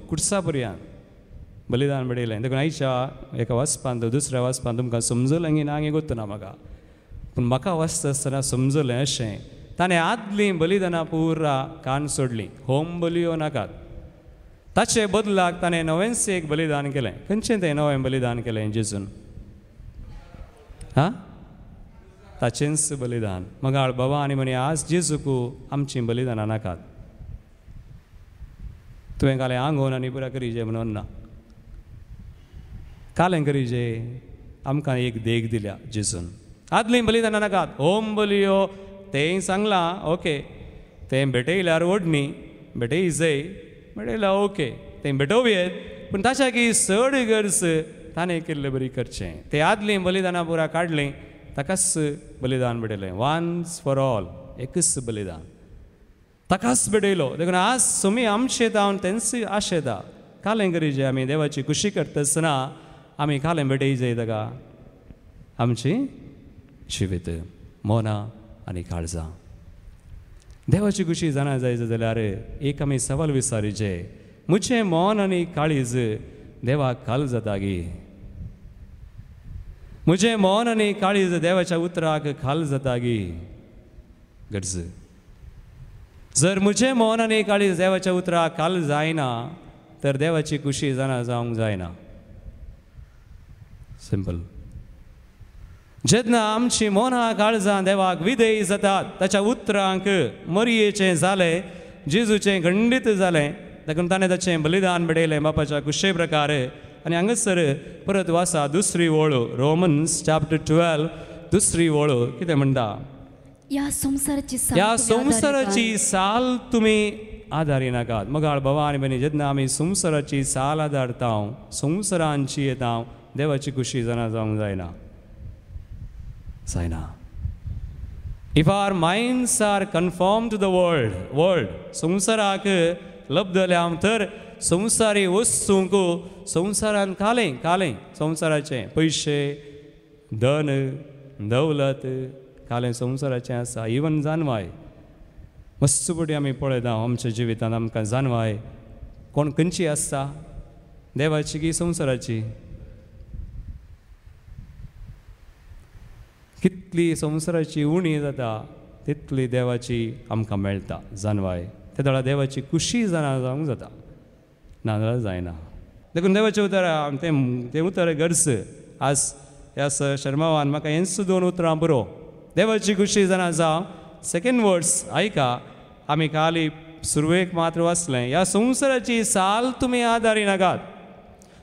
कुडसा पर्यान बलिदान बेडयलें. देखून आयच्या एका वाचपान दुसऱ्या वाचपान तुमकां समजलें की ना गोत्त ना म्हाका. पूण म्हाका वाचता आसतना समजलें अशें ताणें आदलीं बलिदानां पुरां कान सोडलीं. होम बलियो नाकात. ताचे बदलाक ताणें नवेंच एक बलिदान केलें. खंयचें तें नवें बलिदान केलें जेजून? हां, ताचेंच बलिदान. मगाळ बाबा आनी म्हणे आज जेजूकू आमचीं बलिदानां नाकात. तुवें कालें आंगोवन आनी पुरा करीजे म्हणून ना. कालें करीजे आमकां एक देख दिल्या जेजून. आदलीं बलिदानां नाकात. होम बलियो तेंय सांगलां ओके, तें भेटयल्यार ओडणी भेटय जाय म्हणल्यार ओके, तें भेटोवयेत, पूण ताच्या की चड गरज ताणें केल्लें बरी करचें. तें आदलीं बलिदानां पुरा काडलीं, ताकाच बलिदान भेटयलें. वन्स फॉर ऑल, एकच बलिदान ताकाच भेटयलो. देखून आज तुमी आमचें जावन तेंच आशेता. कालें करीजे आमी देवाची खुशी करता आसतना आमी कालें भेटय जाय ताका आमची जिवीत, मोना आनी काळजां. देवाची खुशी जाणा जाय जाल्यार एक आमी सवाल विचारीचे, म्हजें मोन आनी काळीज देवाक खाल जाता गी? म्हजें मोन आनी काळीज देवाच्या उतराक खाल जाता गी? गरज. जर म्हजें मोन आनी काळीज देवाच्या उतराक खाल जायना तर देवाची खुशी जाणा जावंक जायना. सिंपल. जेन्ना आमची मोना काळजां देवाक विधेय जातात, ताच्या उतरांक मरयेचें जालें, जेजूचें खंडीत जालें, देखून ताणें ताचें बलिदान भेटयलें बापाच्या कुशे प्रकार. आनी हांगासर परत वाचा दुसरी ओळू, रोमन्स चॅप्टर 12 दुसरी ओळू कितें म्हणटा? या संवसाराची साल तुमी आदारी नाकात. मगाळ बाबा आनी भयणी, जेन्ना आमी संवसाराची साल आदारता, संवसारांची येता, देवाची खुशी जाणा जावंक जायना. जायना. If our minds are conform to the world, संवसाराक लब्धल्या तर संवसारी वस्तूंक संवसारान कालें संवसाराचें पयशे, धन, दौलत कालें संवसाराचें आसा. इवन जानवाय मस्त बडी आमी पळयता आमच्या जिवितांत आमकां जानवाय कोण खंयची आसता? देवाची की संवसाराची? कितली संवसाराची उणी जाता तितली देवाची आमकां मेळटा जानवाय. त्या वेळार देवाची खुशी जाणा जावंक जाता, नाजाल्यार जायना. देखून देवाचें उतर तें उतर गरज. आज ह्या शर्मावान म्हाका हेंच 2 उतरां बरोव. देवाची खुशी जाणा जावं. सेकंड वर्ड्स आयका, आमी काली सुरवेक मात्र वाचलें, ह्या संवसाराची साल तुमी आदारी नाकात.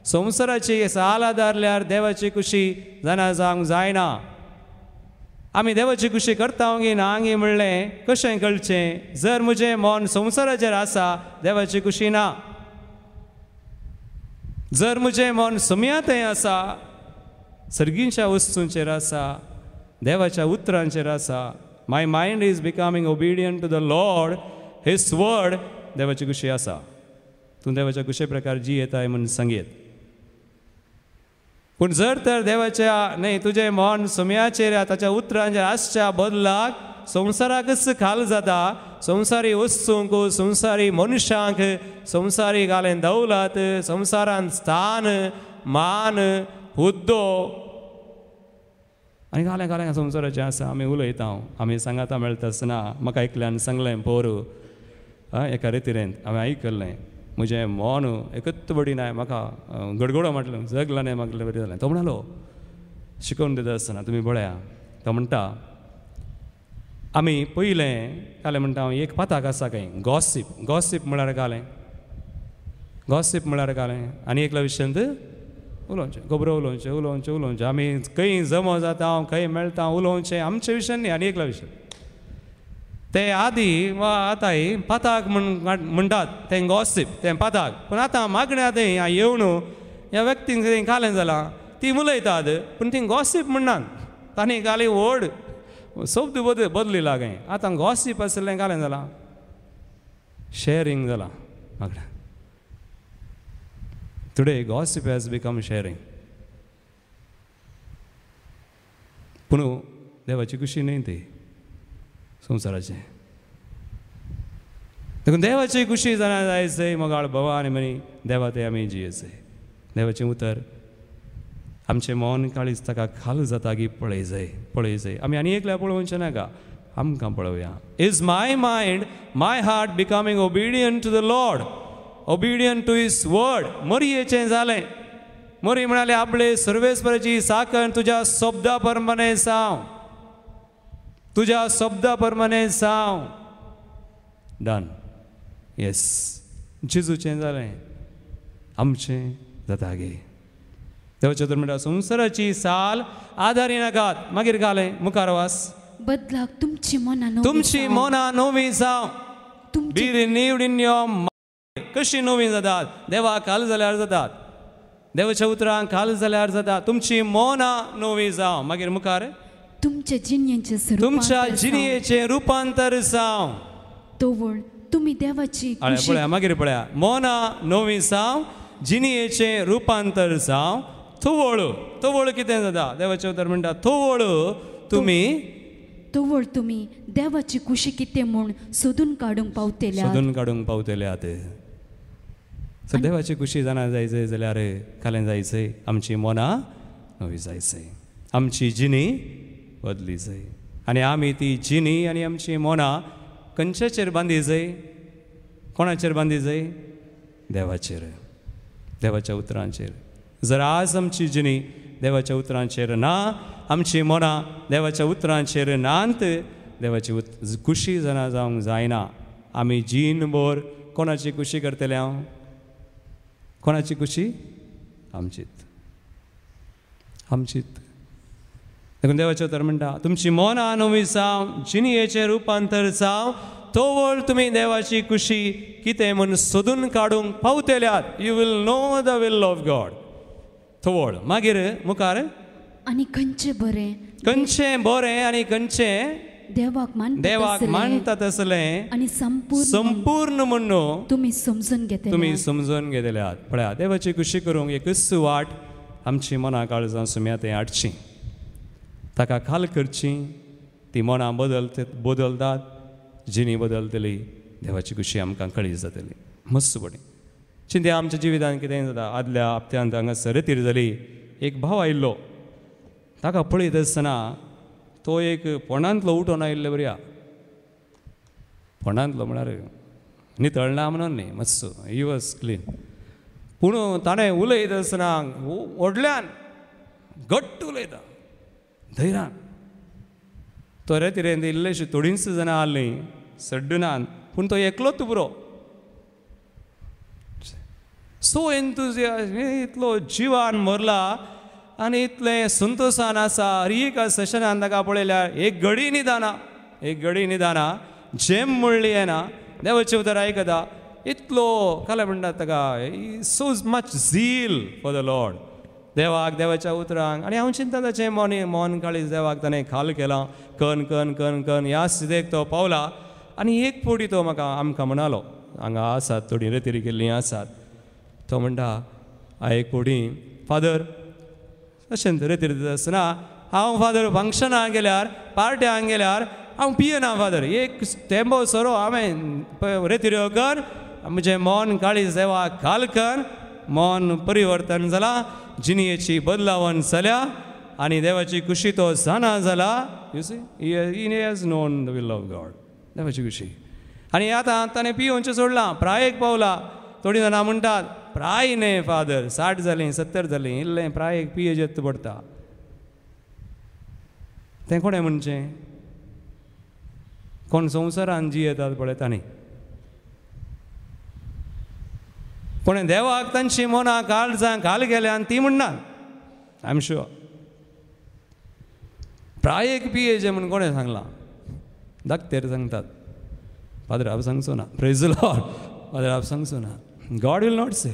संवसाराची साल आदारल्यार देवाची खुशी जाणा जावंक जायना. आमी देवाची खुशी करता गी ना गी म्हणलें कशें कळचें? जर म्हजें मन संवसाराचेर आसा देवाची खुशी ना. जर म्हजें मन सुमयातय आसा, सर्गींच्या वस्तूंचेर आसा, देवाच्या उतरांचेर आसा, my mind is becoming obedient to the Lord, his word, देवाची खुशी आसा. तूं देवाच्या खुशे प्रकार जी येताय म्हूण सांगेत. पूण जर तर देवाच्या न्ही तुजें मन सुमयाचेर ताच्या उतरांचेर आसच्या बदलाक संवसाराकच खाल जाता, संवसारी वस्तूंक, संवसारी मनशांक, संवसारी घालें दौलत, संवसारांत स्थान, मान, हुद्दो आनी घालें घालें संवसाराचें आसा. आमी उलयता, आमी सांगाता मेळटा आसतना म्हाका एकल्यान सांगलें पोरू एका रितीरेंत हांवें आयकल्लें, म्हजें मन एकच बडीनाय म्हाका गडगडो म्हटलें जगलां न्ही म्हाका बरें जालें. तो म्हणलो शिकोवन दिता आसतना तुमी पळया, तो म्हणटा आमी पयलें कालें म्हणटा हांव एक पाताक आसा खंय गॉसीप. गॉसीप म्हळ्यार कालें, गॉसीप म्हळ्यार कालें आनी एकल्या विशयांत उलोवचें, खबरो उलोवचें उलोवचें उलोवचें. आमी खंय जमो जाता खंय मेळटा उलोवचें आमच्या विशयान न्ही आनी एकल्या विशयान. ते आदी वा आतांय पाताक म्हणटात तें गॉसीप, तें पाताक. पूण आतां मागण्या थंय येवन ह्या व्यक्तीक थंय कालें जालां ती उलयतात, पूण ती गॉसीप म्हणनात. तांणी काली व्हड शब्द बदलिला खंय. आतां गॉसीप आसलें कालें जालां, शेअरिंग जालां मागण्या. Today gossip has become sharing. पूण देवाची खुशी न्ही ती संवसाराचें. देखून देवाची खुशी जाणा जायचंय मोगाळ भवा आनी म्हणी देवा ते आमी जियेचंय. देवाचें उतर आमचें मन काळीज ताका खाल जाता की पळय जाय. आमी आनी एकल्या पळोवचें नाका, आमकां पळोवया. Is my mind, my heart becoming obedient to the Lord? Obedient to his word. मरियेचें जालें. मरी म्हणाले आपले सर्वेस्पराची साकण तुज्या शब्दा प्रमाणे जावं, तुज्या शब्दा प्रमाणे जावं. डन. येस, जेजूचें जालें, आमचें जाता गे. देवाचें तर म्हणटा संवसाराची साल आदारी नाकात. मागीर घालें मुखार वास. बदलाक तुमची मनां तुमची मनां नवी जावं. तुमची बी रिन्यूड इन युअर मायंड. कशी नवी जातात? देवाक घाल जाल्यार जातात. देवाच्या उतरांक घाल जाल्यार जाता. तुमची मनां नवी जावं. मागीर मुखार तुमच्या जिणयेचें स्वरूप तुमच्या जिणयेचें रुपांतर जावं. तोवळ तुम्ही देवाची पळया मागीर पळया. मनां नवी जावं, जिणयेचें रुपांतर जावं. थोवळू. थोवळ कितें जाता? देवाचें उतर म्हणटा थोवळू तोवळ तुम्ही देवाची खुशी कितें म्हूण सोदून काडूंक पावतेल्या. सोदून काडूंक पावतेल्यात. सो देवाची खुशी जाणा जायचंय जाल्यार खालें जायचंय. आमची मनां नवी जायचंय. आमची जिणी बदली जाय. आनी आमी ती जिणी आनी आमची मनां खंयच्याचेर बांदी जाय? कोणाचेर बांदी जाय? देवाचेर, देवाच्या उतरांचेर. जर आज आमची जिणी देवाच्या उतरांचेर ना, आमची मनां देवाच्या उतरांचेर नात, देवाची खुशी जाणा जावंक जायना. आमी जीणभर कोणाची खुशी करतले? हांव कोणाची खुशी? आमचीत. देखून देवाचें उतर म्हणटा तुमची मनां नवी जावं, जिणयेचें रुपांतर जावं. तोवळ तुमी देवाची खुशी कितें म्हूण सोदून काडूंक पावतेल्यात. You will know the will of God. तोवळ. मागीर मुखार आनी खंयचें बरें, खंयचें बरें आनी खंयचें देवाक मानता तसलें आनी संपूर्ण म्हूण न्हू तुमी समजून घेतल्यात. पळया, देवाची खुशी करूंक एकच वाट आमची मनां काळजां सुम्यात हाडची, ताका खाल करची. ती मनां बदलतात, जिणी बदलतली, देवाची खुशी आमकां कळी जातली. मस्त बरी चिंत्या आमच्या जिवितांत कितें जाता. आदल्या हप्त्यांत हांगासर रेतीर जाली. एक भाव आयिल्लो. ताका पळयत आसतना तो एक फोंडांतलो उठोन आयिल्लो बऱ्या. फोंडांतलो म्हळ्यार नितळना म्हणून न्ही, मातसो ही वॉज क्लीन. पूण ताणें उलयत आसतना व्हडल्यान घट्ट उलयता, धैर्यान. तो रेतीरेंत इल्लेशीं थोडींच जाणां आसलीं, सड्डनान, पूण तो एकलोच पुरो. सो एन्थुजियास्ट, इतलो जिवान मरला आनी इतलें संतोशान आसा. एक सेशनान ताका पळयल्यार एक घडी न्हिदाना, जेम म्हणली येना, देवाचें उतर आयकता. इतलो काले म्हणटात ताका, सो मच झील फॉर द लॉर्ड, देवाक, देवाच्या उतरांक. आनी हांव चिंता ताचें मन काळीज देवाक ताणें खाल केलां. कन कन कन कन ह्या स्थितीक तो पावला. आनी एक फावटी तो आमकां म्हणालो, हांगा आसात थोडीं रेतीर गेल्लीं आसात. तो म्हणटा एक फावटी, फादर अशें रेतीर आसतना हांव फादर फंक्शनाक गेल्यार, पार्ट्यांक गेल्यार हांव पियेना फादर. एक तेंबो सोरो हांवें रेतीर येवकर म्हजें मन काळीज देवाक खाल कर. मन परिवर्तन जालां, जिणयेची बदलावण जाल्या आनी देवाची खुशी तो जाणा जाला. You see, he has known the will of God, देवाची खुशी. आनी आतां ताणें पियोवचें सोडलां, प्रायेक पावला. थोडीं जाणां म्हणटात प्राय न्ही फादर, 60 जालीं 70 जालीं, इल्लें प्रायेक पियेचें येत पडटा. तें कोणें म्हणचें? कोण संवसारान जी येतात पळय तांणी. कोणें देवाक तांची मनां काळजां घाल गेल्या आनी ती म्हणनात. आय एम शुअर प्रायेक पियेचें म्हूण कोणें सांगलां? धाकटेर सांगतात. फादर हांव सांगचो ना. Praise the Lord. फादर हांव सांगचो ना. गॉड वील नॉट से.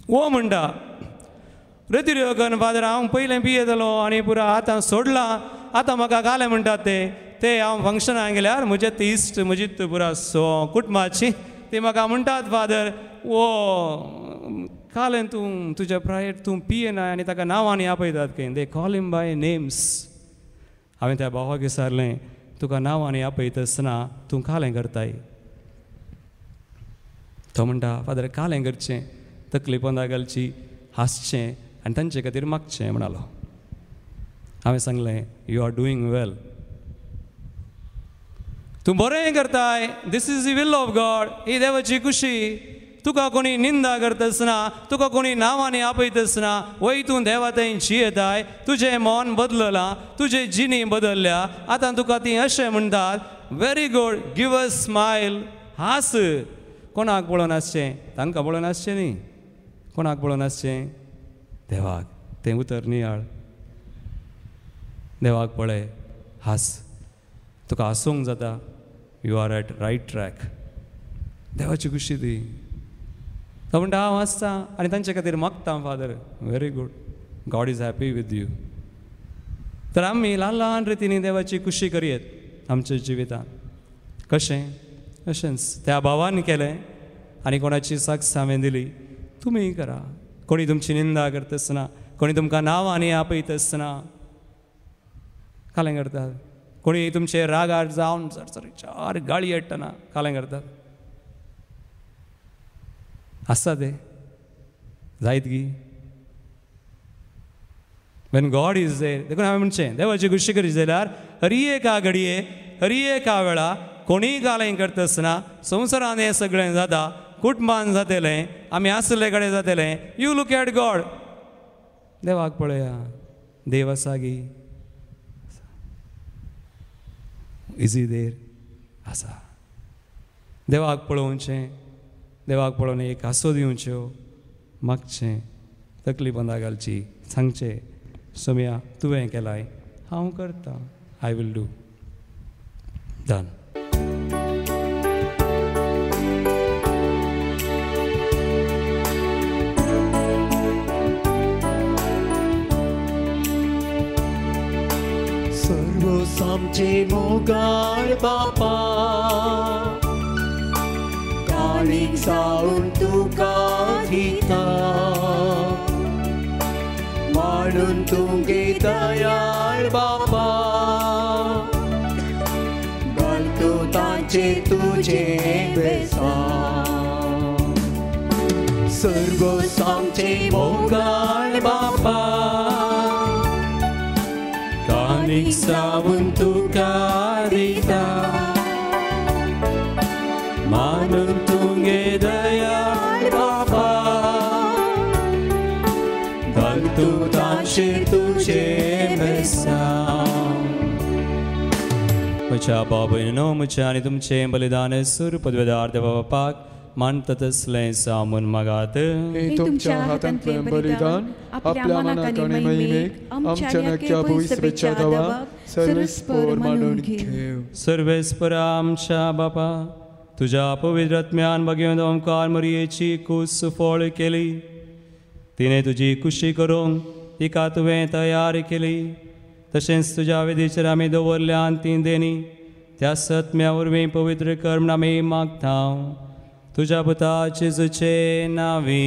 वो म्हणटा रेतीर येवकन फादर हांव पयलें पियेतालो आनी पुरो आतां सोडलां, आतां म्हाका घालें म्हणटात ते हांव फंक्शनाक गेल्यार म्हजे ती इश्ट म्हजीत पुरा कुटुंबाची ती म्हाका म्हणटात फादर वो कालें तूं तुज्या प्रायेर तूं पियेना आनी ताका नांवांनी आपयतात खंय. They call him by names. हांवें त्या भावाक विचारलें तुका नांवांनी आपयता आसतना तूं कालें करताय? तो म्हणटा फादर कालें करचें, तकली पोंदा घालची, हांसचें आनी तांचे खातीर मागचें म्हणालो. हांवें सांगलें यू आर डुईंग वेल. तूं बरें करताय, this is the will of God, ही देवाची खुशी. तुका कोणी निंदा करतना, तुका कोणी नांवांनी आपयतना, वय तूं देवा थंय जियेताय, तुजें मन बदललां, तुजे जिणी बदलल्या. आतां तुका ती अशें म्हणटात, very good, give a smile, हास. कोणाक पळोवन आसचें? तांकां पळोवन आसचें न्ही. कोणाक पळोवन आसचें? देवाक. तें उतर नियाळ. देवाक पळय, हास. तुका हांसूंक जाता, you are at right track. देवाची खुशी ती. तो म्हणटा हांव हांसता आनी तांचे खातीर मागता, father, very good, God is happy with you. तर आमी ल्हान ल्हान रितींनी देवाची खुशी करयेत आमच्या जिवितांत. कशें? अशेंच त्या भावान केलें आनी कोणाची साक्ष हांवें दिली, तुमीय करा. कोणी तुमची निंदा करतना, कोणी तुमकां नांवांनी आपयतना कालें करतात. कोणी तुमचे रागार जावन चार गाळी हाडटना कालें करतात. आसता तें जायत गी. वेन गॉड इज देर, देखून हांवें म्हणचें देवाची खुशी करी जाल्यार हर एका घडये, हर एका वेळा कोणीय कालें करतना, संवसारांत हें सगळें जाता, कुटुंबान जातलें, आमी आसले कडेन जातलें, यू लूक एट गॉड. देवाक पळया, देव आसा गी. इजी देर आसा. देवाक पळोवचें, देवाक पळोवन एक हांसो दिवच्यो, मागचें, तकली बंदा घालची, सांगचें, सोम्या तुवें केलाय, हांव करतां, आय विल डू. डन. सर्व आमचे मोगाळ बापा, काळीक जावन तुका दिता, म्हणून तुगे दयाळ बापा, घालतो तांचे तुजे बेसान. सर्व आमचे मोगाळ बापा, काळीक जावन तुका दिता, म्हणून तुगे दयाळ बापा, घालतो तांचे तुजे बेसान. म्हज्या बाबयनो, म्हजें आनी तुमचें बलिदान सूर पदवेदार देवा बापाक मानता तसलें सामून मागात. हे तुमच्या हातांतलें बलिदान आपल्या मनाक आनी महिमेक आमच्या नक्या भुयसरेच्या देवाक सर्वेस्पर मानून घेव. सर्वेस्पर आमच्या बापा, तुझ्या पवित्र आत्म्यान भगवंत ओंकार मरियेची कूस फळ केली. तिने तुजी खुशी करूंक तिका तुवें तयार केली. तशेंच तुज्या वेदीचेर आमी दवरल्यान ती देणी त्या सत्म्या वरवीं पवित्र कर म्हूण आमी मागता. तुज्या पुता जेजूचे नांवी.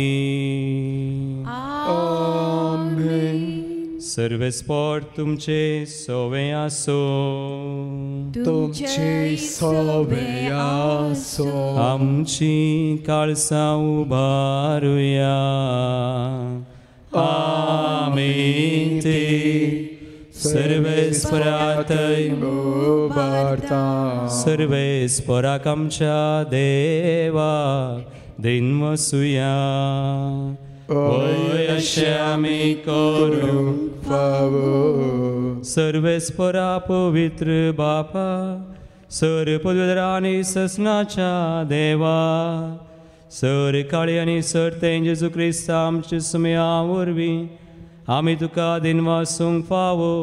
आमेन. सर्वेस्पर तुमचे सोवें आसो. तुमचे सोवें आसो. आमची काळसां उबारुया. आमीन. ते सर्वेस्परातय उबारता. सर्वेस्पराक आमच्या देवा दिनवसुया. ओय अशें आमी करूंक फावो. सर्वेस्परा पवित्र बापा, सर पदवेदार आनी ससनाच्या देवा, सर काळी आनी सर तें जेजू क्रिस्त आमच्या सुमया वरवीं आमी तुका दिनवासूंक फावो.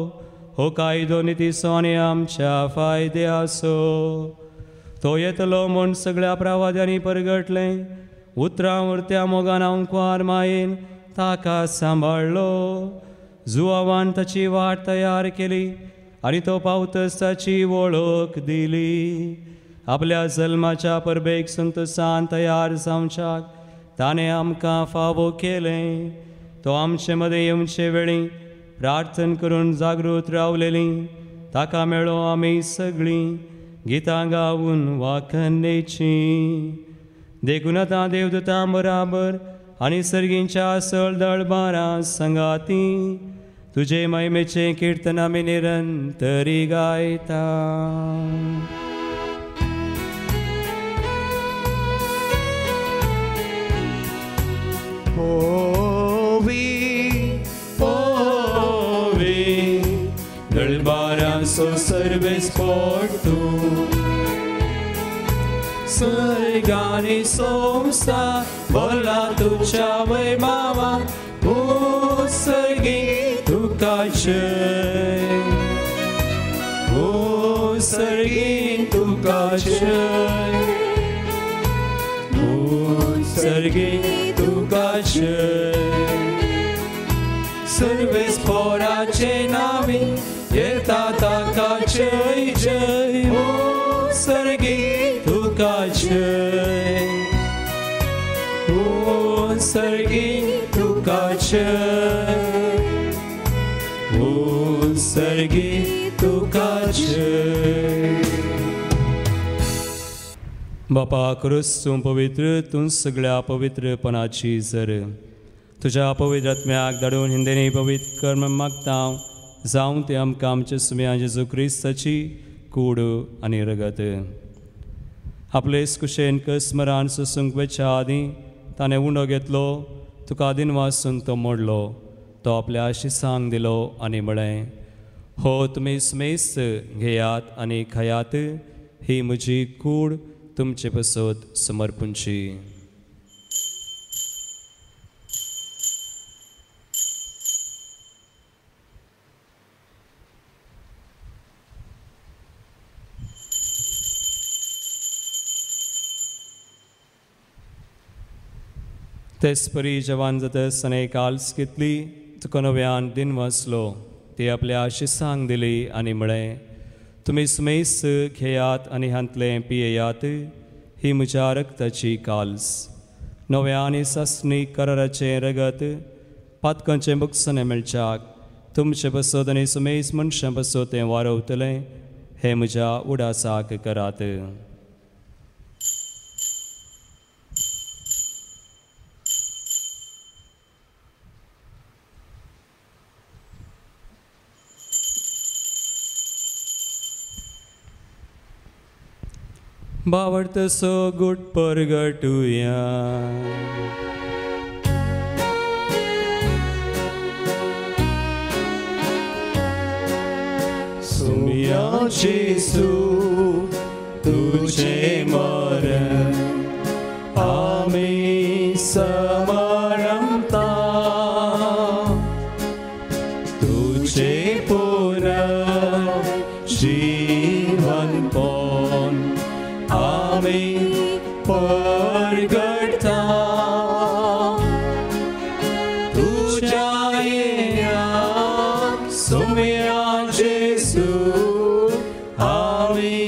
हो कायदो नितीसो आनी आमच्या फायदे आसो. तो येतलो म्हूण सगळ्या प्रवाद्यांनी परगटलें. उतरां उरत्या मोगान अंकवार मायेन ताका सांबाळलो. जुवावान ताची वाट तयार केली आनी तो पावतच ताची वळख दिली. आपल्या जल्माच्या परबेक संतोसान तयार जावच्याक ताणें आमकां फावो केलें. तो आमचे मदें येवचे वेळी प्रार्थना करून जागृत रावलेलीं ताका मेळो आमी सगळीं गितां गावून वाखणेची. देखून आतां देवदूतां बराबर आनी सर्गींच्या सळ दळबारां संगाती तुजे महिमेचें किर्तन आमी निरंतरी गायता. Povi, dălbarea s-o servesc por tu. Sărganii somsta, vola tu cea mai mama, o sărghi tu ca cei. O sărghi tu ca cei. O sărghi tu ca cei. Servesc pora ce navi, e tata ca cei cei. O sărghi tu ca cei. O sărghi tu ca cei. O sărghi tu ca cei. बापा क्रिस्तून पवित्र तूं सगळ्या पवित्रपणाची जर तुझ्या पवित्र आत्म्याक धाडून हिंदेनी पवित्र कर्म मागता जावं ते आमकां आमच्या सुम्या जेजू क्रिस्ताची कूड आनी रगत आपले कुशेन कसमरान सोसूंक वेच्या आदीं ताणें उंडो घेतलो तुका आदीन वाचून तो मोडलो तो आपल्या आशिसांक दिलो आनी म्हळें हो तुमी स्मेस्त घेयात आनी खायात ही म्हजी कूड तुमचे पसत समर्पूंची. तेच परी जवान जातस आनी काल्स घेतली तुका नव्यान दिन वाचलो ती आपल्या आशिसांक दिली आनी म्हळें तुमी स्मेस घेयात आनी हांतलें पियेयात ही म्हज्या रक्ताची काल्स नव्या आनी सस्नी कराराचें रगत पातकांचें बुकसणें मेळच्याक तुमचे बसत आनी सुमेस मनशां बसत तें वारवतलें हें म्हज्या उडासाक करात. बावडतसो गुट परगटुया सुमिया जेसू तुझे मरण आम्ही समरमता तुझे पुनर्जीवन पण आम्ही परगटता तुझ्या येण्याक सुम्या जेसू आम्ही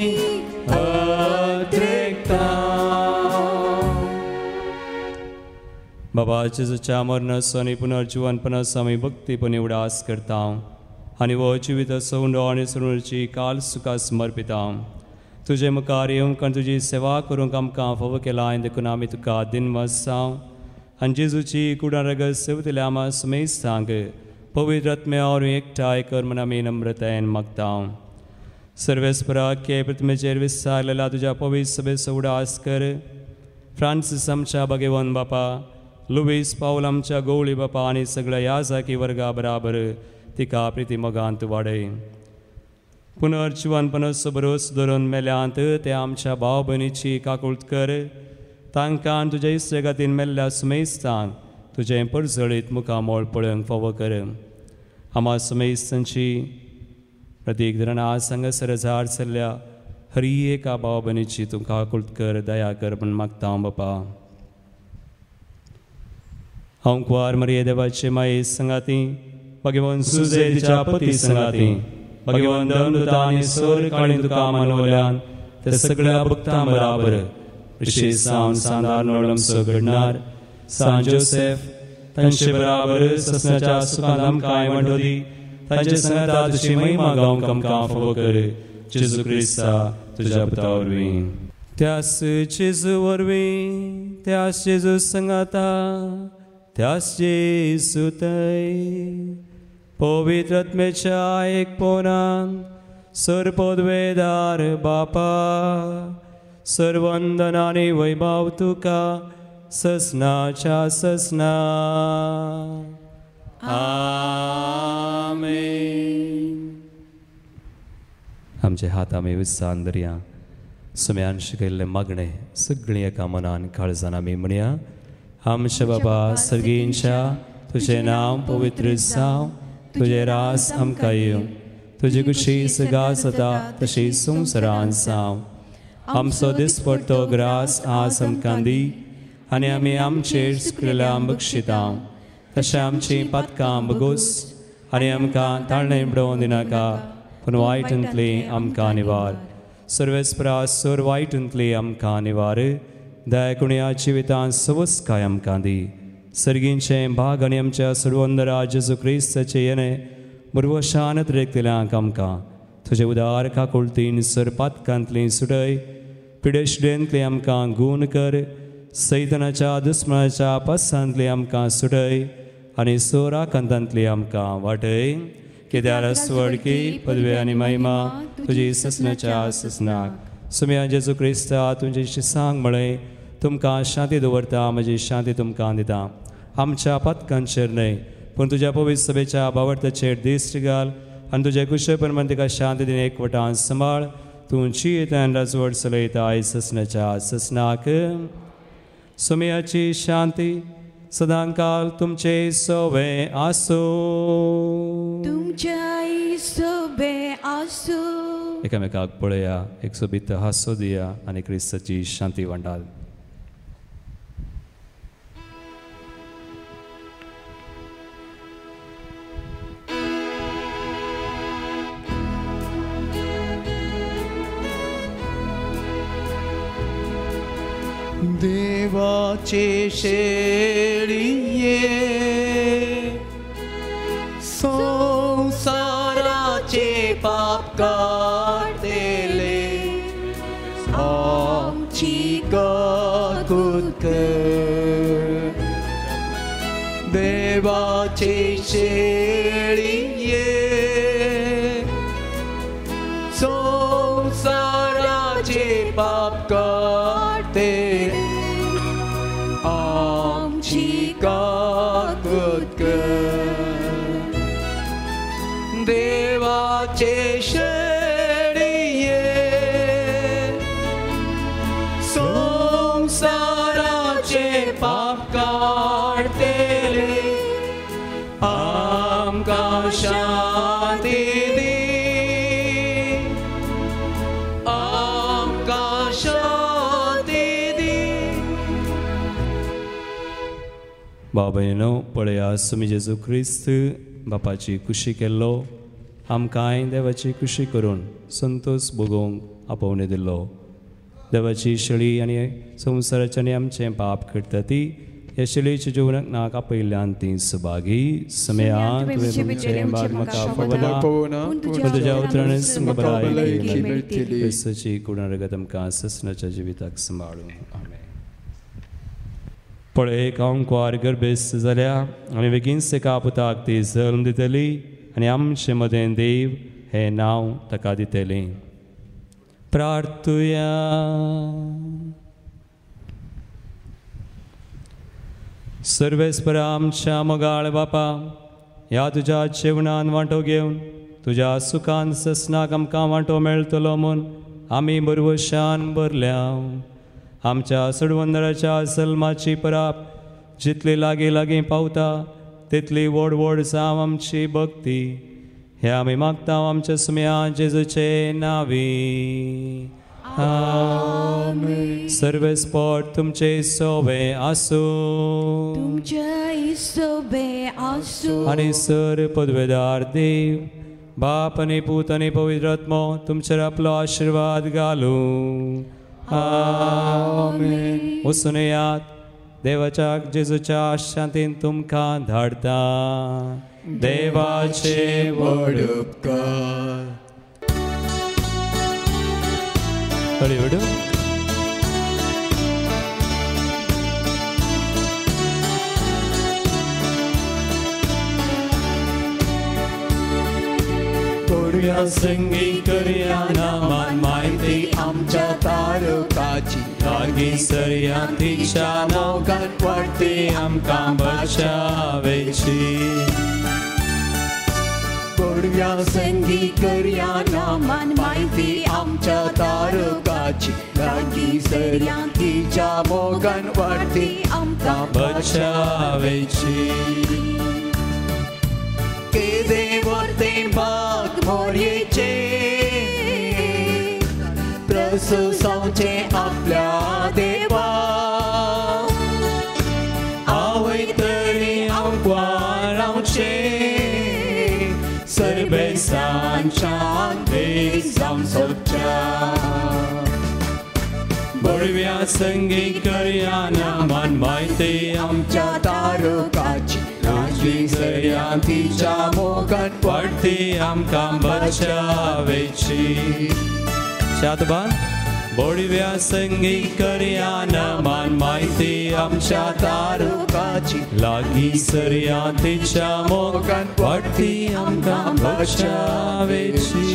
अत्रेकता. बाबा जेजूच्या मरणाचो आनी पुनर्जीवनपणाचो आमी भक्तीपणी उडास करता आनी वो जिविताचो उंडो आनी सुणुरची काल सुका समर्पिता. तुझे मुखार येवंक आनी तुजी सेवा करूंक आमकां फावो केला आनी देखून आमी तुका दिन वाजसांव आनी जेजूची कुडां रगत सेवतल्या आमा सुमेस्तांक पवित्र आत्म्यावर एकठांय कर म्हूण आमी नम्रतायेन मागता. सर्वेस्पराक प्रतिमेचेर विस्तारलेला तुज्या पवित्र सभेचो उडास कर. फ्रांसीस आमच्या भाग्यवान बापा, लुईस पावल आमच्या गवळी बापा आनी सगळ्या याजाकी वर्गा बराबर तिका प्रितीमोगांत वाडय. पुनर्जीवनपणाचो भरोस धरून मेल्यांत ते आमच्या भाव भयणीची काकुळट कर. तांकां तुज्या इश्टगातीन मेल्ल्या सुमेस्तांक तुजें परजळीत मुखामोळ पळोवंक फावो कर. आमा सुमेस्तांची प्रतीक धरणा संगसर झाड सरल्या हरी एका भाव भयणीची तूं काकुळट कर, दया कर म्हूण मागता बापा. हांव कुंवार मरिये देवाचे माये संगाती, भगवान सुजे तिच्या पती संगाती, भगवान दंडुता आनी सोर काळी तुका मानवल्यान ते सगळ्या भक्तां बराबर विशेष सावन सांदार नोळमचो घडणार सान जोसेफ तांचे बराबर ससनाच्या सुखांत आमकां वांटोदी तांचे संगता तुजी महिमा गावंक आमकां फावो कर. जेजू क्रिस्ता तुज्या पुता वरवीं. त्यास जेजू वरवीं, त्यास जेजू संगाता, त्यास जेजू थंय पवित्र आत्म्याच्या एक पोनान सर्वोद्वेदार बापा, सर्वंदन आनी वैभव तुका ससनाच्या ससना आमेन. आमचे हात आमी विसान दरया. सुम्यान शिकयल्ले मागणे सगळीं एका मनान काळजान आमी म्हणया. आमच्या बाबा सर्गींच्या तुझे नांव पवित्र जावं. तुझे रास आमकां येवं. तुजी कुशी सगा सदा तशी संवसारान जावं. आमचो दिसपडटो ग्रास आज आमकां दी आनी आमी आमचेर सुकलेल्या बक्षिता तशें आमची पातकां बगूस आनी आमकां ताळणें बडोवन दिनाका पूण वायटांतली आमकां निवार. सर्वेस्परासोर वायटांतली आमकां निवार. दयाकुणया जिवितांत सवस्काय आमकां दी. सर्गींचें भाग आनी आमच्या सर्वोंदरा जेजू क्रिस्ताचे येणे बरवशानत रेखतल्यांक आमकां तुजे उदार काकुळतीन सर पातकांतली सुटय. पिडेशिडेंतली आमकां गूण कर. सैतानाच्या दुस्मनाच्या पासांतली आमकां सुटय आनी सोराकांतांतली आमकां वाटय. कित्याक स्वडकी पदवे आनी महिमा तुजी ससनाच्या ससनाक. सुम्या जेजू क्रिस्ता तुजे शिसांक म्हळें तुमकां शांती दवरता म्हजी शांती तुमकां दिता. आमच्या पातकांचेर न्हय पूण तुज्या पवित्र सभेच्या बावर्थाचेर दिश्ट घाल आनी तुजे कुशे परमान तिका शांती दिन एकवटान सांबाळ. तूं चियेतान राजवट चलयता आयज ससनाच्या ससनाक. सुमयाची शांती सदांकाल तुमचे सोबे आसूं. तुमच्या सोबे आसूं. एकामेकाक पळया. एक सोबीत हांसो दिया आनी क्रिस्ताची शांती वांटाल. देवाचे शेळिये संसाराचे पाप काढले आमची काकूत कर. देवाचे शेळिये संसाराचे पाप काढले आमची काकूत कर. देवाचे शेळिये संसाराचे पाप काढतेले आमकां शांती दी. आमकां शांती दी. बाबायनो पळया सुमी जेजू क्रिस्त बापाची कुशी केल्लो आमकांय देवाची कुशी करून संतोष भोगोवंक आपोवणे दिल्लो. देवाची शेळी आनी संवसाराचें आनी आमचें पाप करता ती ह्या शेळयेच्या जिवनाक नाक आपयल्यान ती सुभागी. समयान तुवें तुमचें भाग म्हाका फळना पूण तुज्या उतरांनी तुमकां भलायकी मेळटली. क्रिस्ताची कुडण रगत आमकां ससनाच्या जिविताक सांबाळूं. आमेन. पळय हांव कुंवार गर्भेस्त जाल्या आनी बेगीन सेका पुताक ती जल्म दितली आनी आमचे मदें देव हें नांव ताका दितलें. प्रार्थुया. सर्वेस्परा आमच्या मोगाळ बापा ह्या तुज्या जेवणान वांटो घेवन तुज्या सुखान ससनाक आमकां वांटो मेळटलो म्हूण आमी बरवशान भरल्या. आमच्या सडवंदराच्या सल्माची पराप जितली लागीं लागीं पावता तितली व्हड व्हड जावं आमची भक्ती. हे आमी मागता आमच्या सुम्या जेजूचे नांवी. आमेन. सर्वेस्पट तुमचे सोबे आसूं. तुमचे सोबे आसूं. आनी सर पदवेदार देव बाप आनी पूत आनी पवित्र आत्मो तुमचेर आपलो आशिर्वाद घालूं. आमेन. वचून येयात. देवाच्या जेजूच्या शांतीन तुमकां धाडटा. देवाचे व्हड उपकार. हळीहळू. गोडव्या संगी करया नामान माहिती आमच्या तारकाची लागी सरया तिच्या मोगान वाटते आमकां बचावेची गोडव्या संगी करया नामान माहिती आमच्या तारकाची लागी सरया तिच्या मोगान वाटते आमकां बचावेची केदे वर्ते भाग मोरयेचे प्रशंसाचे आपल्या देवा आवय तरी आमकां रावचे सर्वेसांच्यान देश जावन सोदच्या बडव्या संगी करया नामान माहिती आमच्या तारकाची लागी सरया तिच्या मोगान वाटते आमकां बचावेची शातबान बडव्या संगी करया नामान माहिती आमच्या तारकाची लागी सरया तिच्या मोगान वाटते आमकां बचावेची